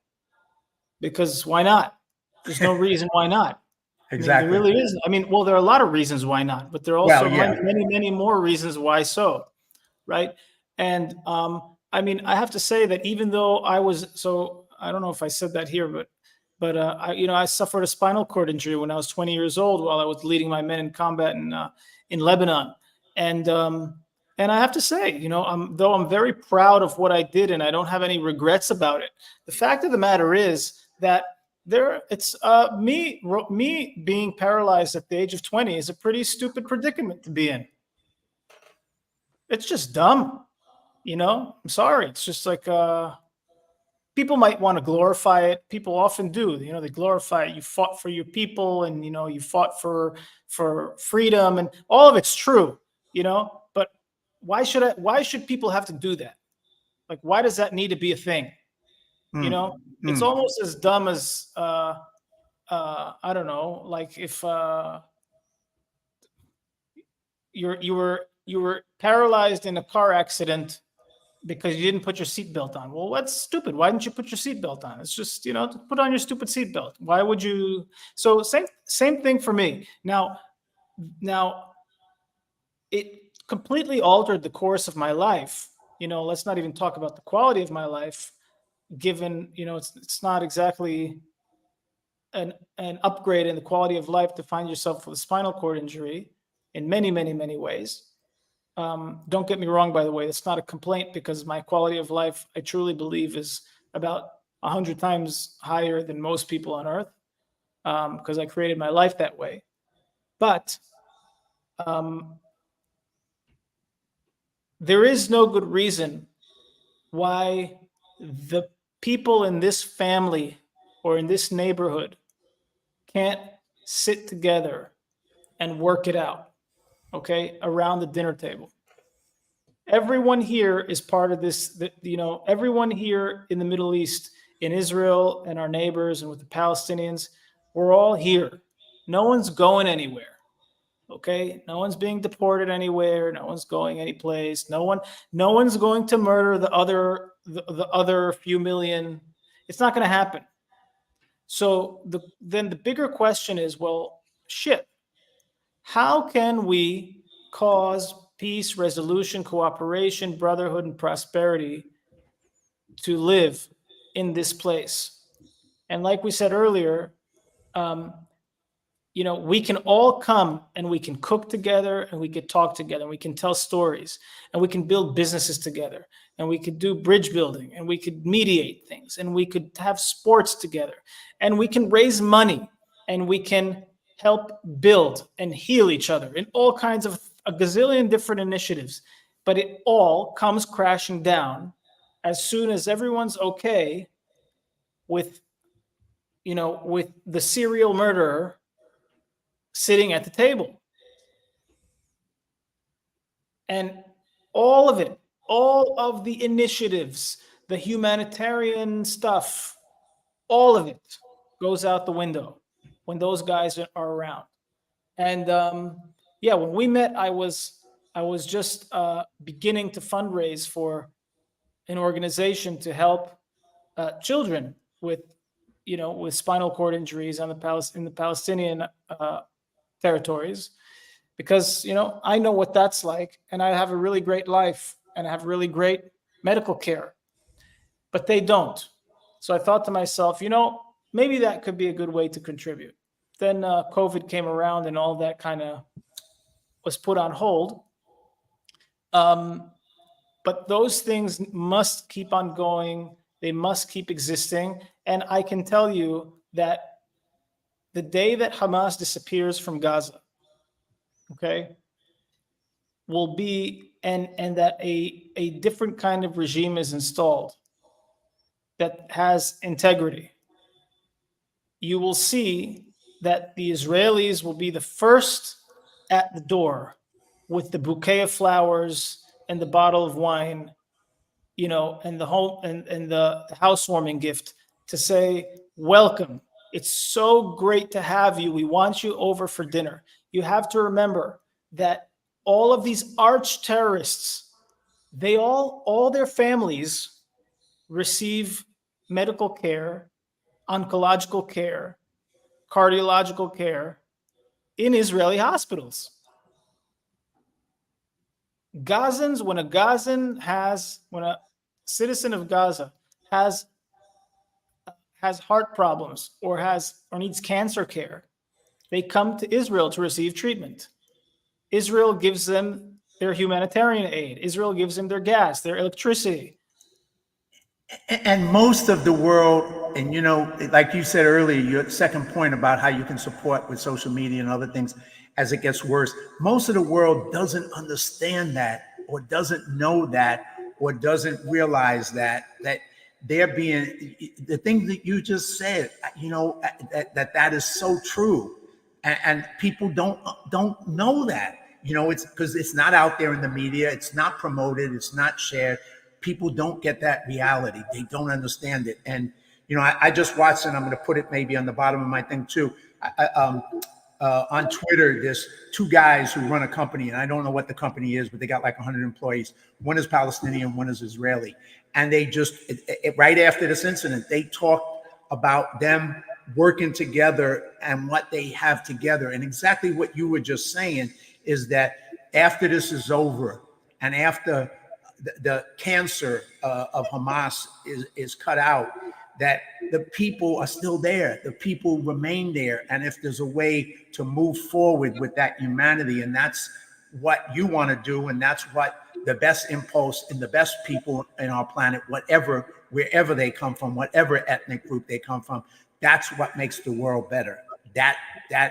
Because why not? There's no reason why not. Exactly. I mean, there really isn't. I mean, well, there are a lot of reasons why not, but there are also many more reasons why so, right? And I mean, I have to say that even though I don't know if I said that here, but I suffered a spinal cord injury when I was 20 years old while I was leading my men in combat in Lebanon, and I have to say, you know, though I'm very proud of what I did and I don't have any regrets about it. The fact of the matter is that me being paralyzed at the age of 20 is a pretty stupid predicament to be in. It's just dumb, you know. I'm sorry. It's just like people might want to glorify it. People often do. You know, they glorify it. You fought for your people, and you know, you fought for freedom, and all of it's true. You know, but why should people have to do that? Like, why does that need to be a thing? You know, it's almost as dumb as I don't know, like if you were paralyzed in a car accident because you didn't put your seatbelt on. Well, that's stupid. Why didn't you put your seatbelt on? It's just, you know, to put on your stupid seatbelt. Why would you? So same thing for me. Now it completely altered the course of my life. You know, let's not even talk about the quality of my life, given, you know, it's not exactly an upgrade in the quality of life to find yourself with a spinal cord injury in many ways. Don't get me wrong, by the way, it's not a complaint because my quality of life, I truly believe, is about 100 times higher than most people on earth because I created my life that way. But there is no good reason why the people in this family or in this neighborhood can't sit together and work it out, okay, around the dinner table. Everyone here is part of this, you know, everyone here in the Middle East, in Israel and our neighbors and with the Palestinians, we're all here. No one's going anywhere, okay? No one's being deported anywhere. No one's going anyplace. No one's going to murder the other few million. It's not going to happen. So then the bigger question is, well, shit, how can we cause peace, resolution, cooperation, brotherhood, and prosperity to live in this place? And like we said earlier, you know, we can all come and we can cook together and we could talk together and we can tell stories and we can build businesses together and we could do bridge building and we could mediate things and we could have sports together and we can raise money and we can help build and heal each other in all kinds of a gazillion different initiatives. But it all comes crashing down as soon as everyone's okay with, you know, with the serial murderer sitting at the table. And all of it, all of the initiatives, the humanitarian stuff, all of it goes out the window when those guys are around. And yeah, when we met, I was just beginning to fundraise for an organization to help children with, with spinal cord injuries on in the Palestinian territories, because I know what that's like, and I have a really great life, and I have really great medical care, but they don't. So I thought to myself, maybe that could be a good way to contribute. Then COVID came around, and all that kind of was put on hold. Um, but those things must keep on going. They must keep existing. And I can tell you that the day that Hamas disappears from Gaza, okay, will be, and that a different kind of regime is installed that has integrity, you will see that the Israelis will be the first at the door with the bouquet of flowers and the bottle of wine, and the home and the housewarming gift, to say, welcome. It's so great to have you. We want you over for dinner. You have to remember that all of these arch terrorists, all their families receive medical care, oncological care, cardiological care in Israeli hospitals. Gazans, when a citizen of Gaza has heart problems or needs cancer care, they come to Israel to receive treatment. Israel gives them their humanitarian aid. Israel gives them their gas, their electricity. And most of the world, and like you said earlier, your second point about how you can support with social media and other things as it gets worse, most of the world doesn't understand that, or doesn't know that, or doesn't realize that they're being, the thing that you just said, that is so true. And people don't know that, it's because it's not out there in the media, it's not promoted, it's not shared. People don't get that reality. They don't understand it. And, I just watched, and I'm going to put it maybe on the bottom of my thing too. On Twitter, there's two guys who run a company, and I don't know what the company is, but they got like 100 employees. One is Palestinian, one is Israeli. And they just, right after this incident, they talked about them working together and what they have together. And exactly what you were just saying is that after this is over, and after the cancer of Hamas is cut out, that the people are still there. The people remain there. And if there's a way to move forward with that humanity, and that's what you want to do, and that's what the best impulse and the best people in our planet, wherever they come from, whatever ethnic group they come from, that's what makes the world better. That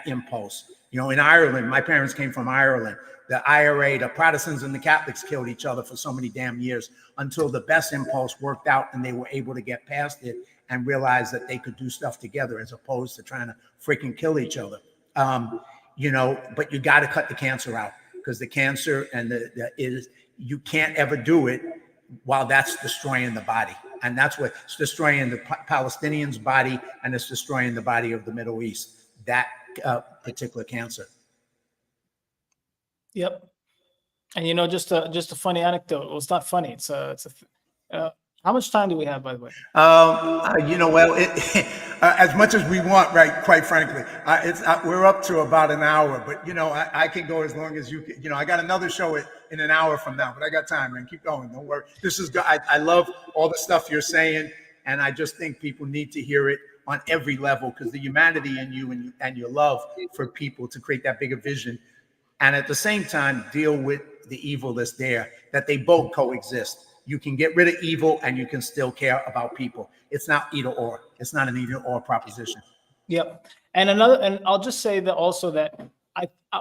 impulse. In Ireland, my parents came from Ireland. The IRA, the Protestants and the Catholics killed each other for so many damn years until the best impulse worked out and they were able to get past it and realize that they could do stuff together as opposed to trying to freaking kill each other. But you got to cut the cancer out, because the cancer and you can't ever do it while that's destroying the body. And that's what's destroying the Palestinians' body, and it's destroying the body of the Middle East, that particular cancer. Yep. And just a funny anecdote. Well, it's not funny. How much time do we have, by the way? Well, as much as we want, right? Quite frankly, we're up to about an hour, but I can go as long as you can. I got another show in an hour from now, but I got time, man. Keep going. Don't worry. This is good. I love all the stuff you're saying, and I just think people need to hear it on every level, because the humanity in you and your love for people to create that bigger vision, and at the same time deal with the evil that's there, that they both coexist. You can get rid of evil and you can still care about people. It's not either or. It's not an either or proposition. Yep. And I'll just say that also that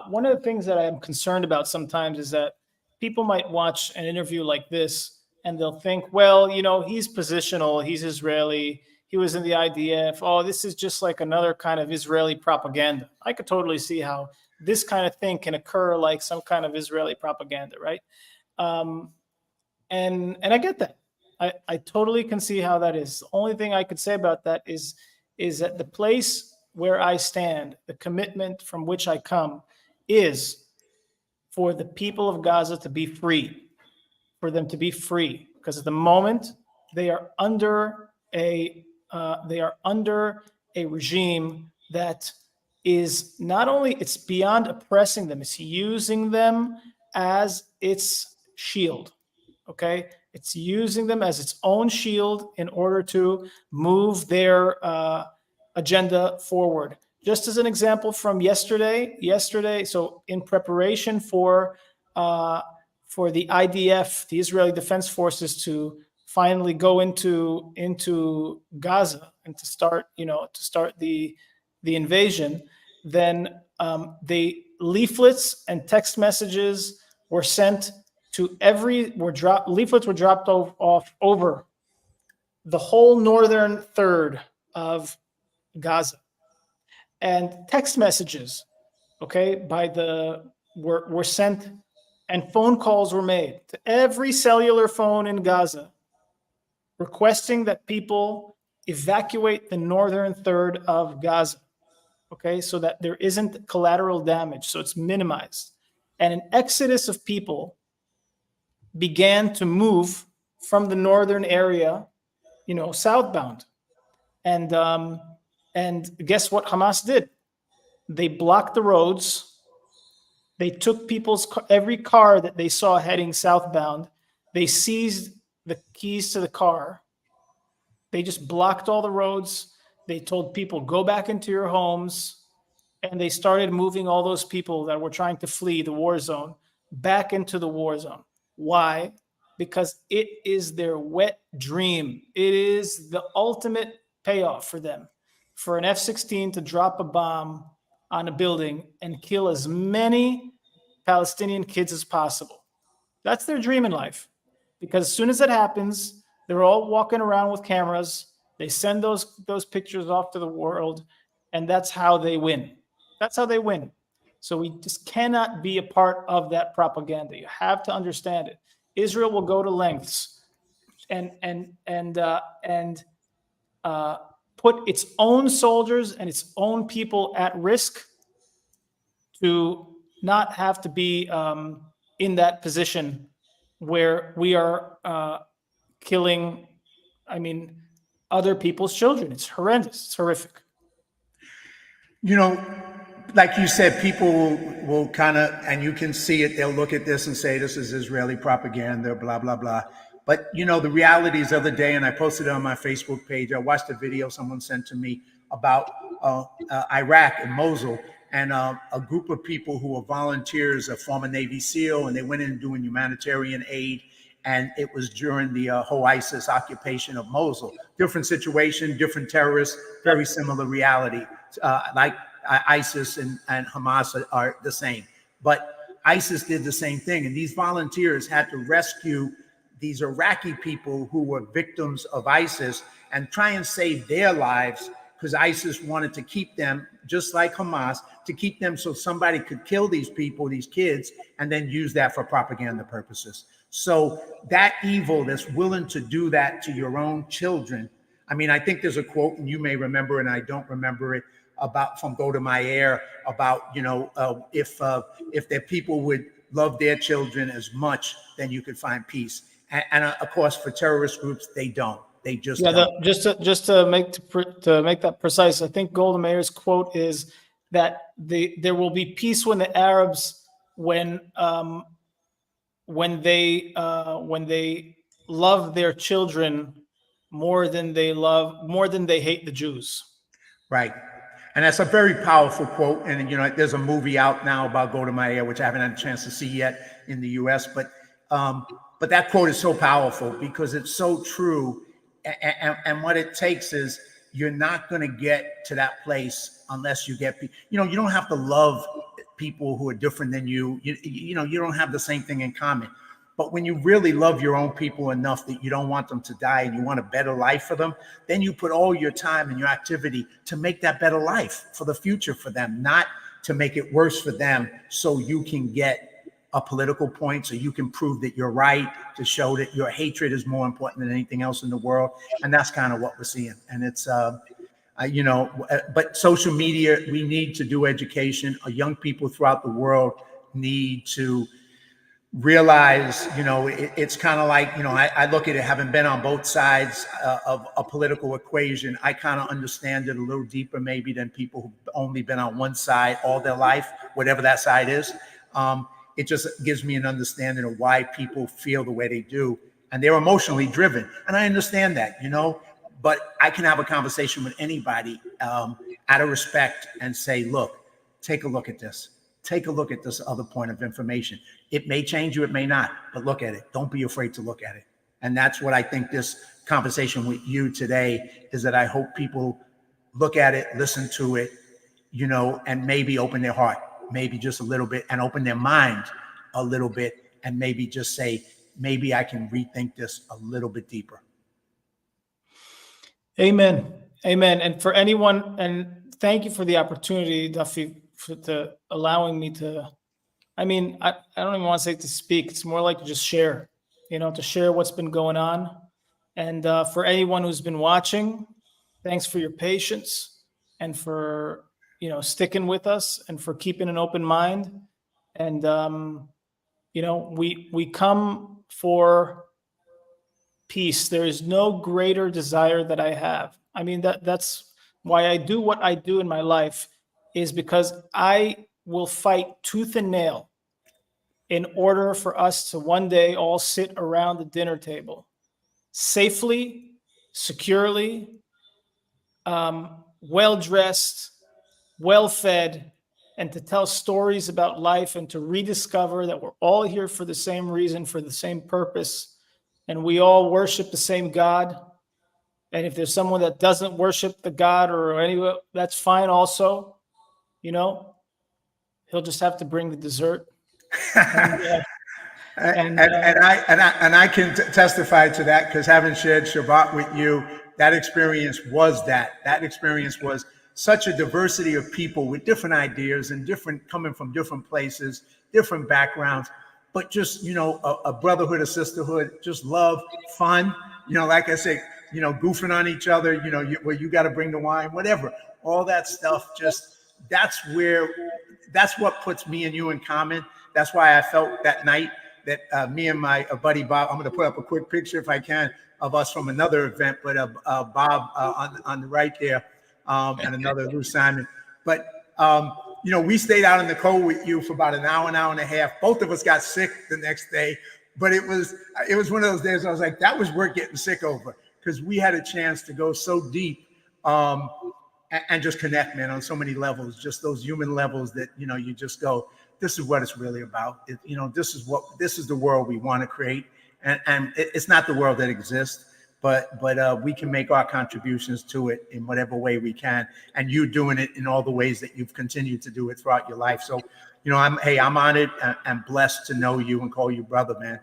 one of the things that I am concerned about sometimes is that people might watch an interview like this and they'll think, well, he's positional, he's Israeli, he was in the IDF. Oh, this is just like another kind of Israeli propaganda. I could totally see how this kind of thing can occur like some kind of Israeli propaganda, right? And I get that. I totally can see how that is. The only thing I could say about that is that the place where I stand, the commitment from which I come, is for the people of Gaza to be free, for them to be free, because at the moment they are under a regime that is not only, it's beyond oppressing them, it's using them as its shield. Okay, it's using them as its own shield in order to move their agenda forward. Just as an example from yesterday, so in preparation for the IDF, the Israeli Defense Forces, to finally go into Gaza and to start the invasion, then the leaflets and text messages were sent to leaflets were dropped off over the whole northern third of Gaza, and text messages, okay, were sent, and phone calls were made to every cellular phone in Gaza, requesting that people evacuate the northern third of Gaza, okay, so that there isn't collateral damage, so it's minimized. And an exodus of people began to move from the northern area, southbound. And guess what Hamas did? They blocked the roads. They took every car that they saw heading southbound. They seized the keys to the car. They just blocked all the roads. They told people, go back into your homes. And they started moving all those people that were trying to flee the war zone back into the war zone. Why? Because it is their wet dream. It is the ultimate payoff for them, for an F-16 to drop a bomb on a building and kill as many Palestinian kids as possible. That's their dream in life. Because as soon as that happens, they're all walking around with cameras. They send those pictures off to the world, and that's how they win. That's how they win. So we just cannot be a part of that propaganda. You have to understand it. Israel will go to lengths and put its own soldiers and its own people at risk to not have to be in that position where we are killing, other people's children. It's horrendous. It's horrific. Like you said, people will kind of, and you can see it, they'll look at this and say, this is Israeli propaganda, blah, blah, blah. But, the reality is the other day, and I posted it on my Facebook page, I watched a video someone sent to me about Iraq and Mosul, and a group of people who were volunteers, a former Navy SEAL, and they went in doing humanitarian aid. And it was during the whole ISIS occupation of Mosul. Different situation, different terrorists, very similar reality. Like ISIS and Hamas are the same. But ISIS did the same thing. And these volunteers had to rescue these Iraqi people who were victims of ISIS and try and save their lives, because ISIS wanted to keep them, just like Hamas, to keep them so somebody could kill these people, these kids, and then use that for propaganda purposes. So that evil that's willing to do that to your own children. I think there's a quote, and you may remember, and I don't remember it, about from Go to My Air about, if their people would love their children as much, then you could find peace. And of course, for terrorist groups, they don't. They just don't. Just to make that precise, I think Golda Meir's quote is that there will be peace when the Arabs, when they love their children more than they hate the Jews. Right. And that's a very powerful quote. And, there's a movie out now about Go to My Air, which I haven't had a chance to see yet in the US. But that quote is so powerful because it's so true. And what it takes is, you're not going to get to that place unless you get, you don't have to love people who are different than you. You don't have the same thing in common. But when you really love your own people enough that you don't want them to die and you want a better life for them, then you put all your time and your activity to make that better life for the future for them, not to make it worse for them so you can get a political point, so you can prove that you're right, to show that your hatred is more important than anything else in the world. And that's kind of what we're seeing. And it's, but social media, we need to do education. Young people throughout the world need to realize, it's kind of like, I look at it, having been on both sides of a political equation. I kind of understand it a little deeper maybe than people who've only been on one side all their life, whatever that side is. It just gives me an understanding of why people feel the way they do, and they're emotionally driven. And I understand that, but I can have a conversation with anybody out of respect and say, look, take a look at this. Take a look at this other point of information. It may change you, it may not, but look at it. Don't be afraid to look at it. And that's what I think this conversation with you today is, that I hope people look at it, listen to it, and maybe open their heart, maybe just a little bit, and open their mind a little bit, and maybe just say, maybe I can rethink this a little bit deeper. Amen. Amen. And for anyone, and thank you for the opportunity, Duffy, for allowing me to, I don't even want to say to speak. It's more like to just share, to share what's been going on. And for anyone who's been watching, thanks for your patience and for, sticking with us and for keeping an open mind. And, we come for peace. There is no greater desire that I have. That's why I do what I do in my life, is because I will fight tooth and nail in order for us to one day all sit around the dinner table safely, securely, well-dressed, well-fed, and to tell stories about life and to rediscover that we're all here for the same reason, for the same purpose, and we all worship the same God. And if there's someone that doesn't worship the God or anyone, that's fine also. He'll just have to bring the dessert. And I can testify to that, because having shared Shabbat with you, that experience was such a diversity of people with different ideas and coming from different places, different backgrounds, but just, a brotherhood, a sisterhood, just love, fun, like I say, goofing on each other, where you got to bring the wine, whatever, all that stuff. That's what puts me and you in common. That's why I felt that night that me and my buddy Bob, I'm going to put up a quick picture if I can of us from another event, but Bob on the right there, and another Lou Simon. But we stayed out in the cold with you for about an hour and a half. Both of us got sick the next day, but it was one of those days I was like, that was worth getting sick over, because we had a chance to go so deep and just connect, man, on so many levels, just those human levels that, you just go, this is what it's really about. This is the world we want to create. And it's not the world that exists, but we can make our contributions to it in whatever way we can. And you doing it in all the ways that you've continued to do it throughout your life. So, I'm honored and blessed to know you and call you brother, man.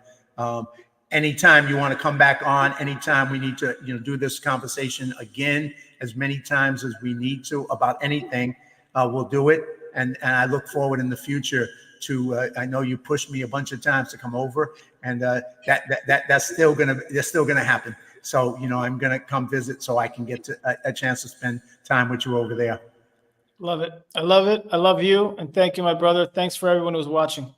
Anytime you want to come back on, anytime we need to, do this conversation again, as many times as we need to about anything, we'll do it. And I look forward in the future to, I know you pushed me a bunch of times to come over, and that's still gonna happen. So, I'm gonna come visit so I can get a chance to spend time with you over there. Love it. I love it. I love you. And thank you, my brother. Thanks for everyone who's watching.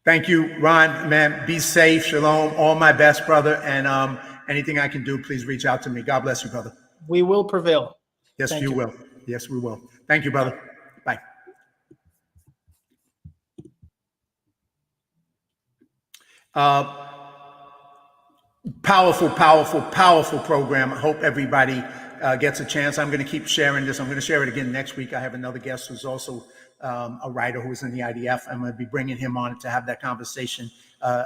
Thank you, Ron, man. Be safe. Shalom. All my best, brother. And anything I can do, please reach out to me. God bless you, brother. We will prevail. Yes, you will. Yes, we will. Thank you, brother. Bye. Powerful program. I hope everybody gets a chance. I'm going to keep sharing this. I'm going to share it again next week. I have another guest who's also a writer who's in the IDF. I'm going to be bringing him on to have that conversation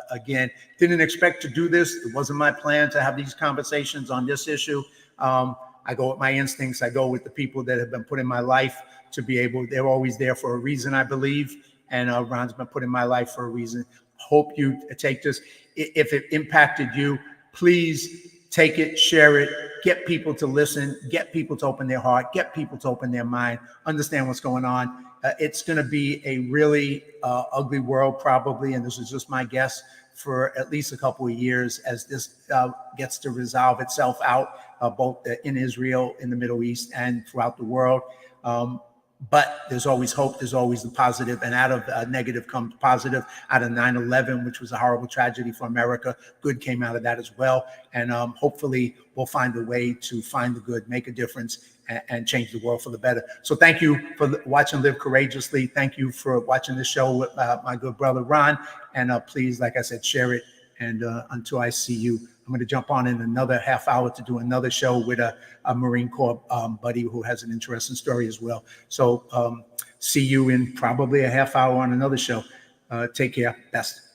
again. Didn't expect to do this. It wasn't my plan to have these conversations on this issue. I go with my instincts. I go with the people that have been put in my life to be able, they're always there for a reason, I believe. And Ron's been put in my life for a reason. Hope you take this. If it impacted you, please take it, share it, get people to listen, get people to open their heart, get people to open their mind, understand what's going on. It's going to be a really ugly world probably, and this is just my guess, for at least a couple of years as this gets to resolve itself out, both in Israel, in the Middle East, and throughout the world. But there's always hope. There's always the positive, and out of negative comes positive. Out of 9/11, which was a horrible tragedy for America, good came out of that as well. And hopefully we'll find a way to find the good, make a difference, and change the world for the better. So thank you for watching Live Courageously. Thank you for watching the show with my good brother, Ron. And please, like I said, share it. And until I see you, I'm going to jump on in another half hour to do another show with a Marine Corps buddy who has an interesting story as well. So see you in probably a half hour on another show. Take care. Best.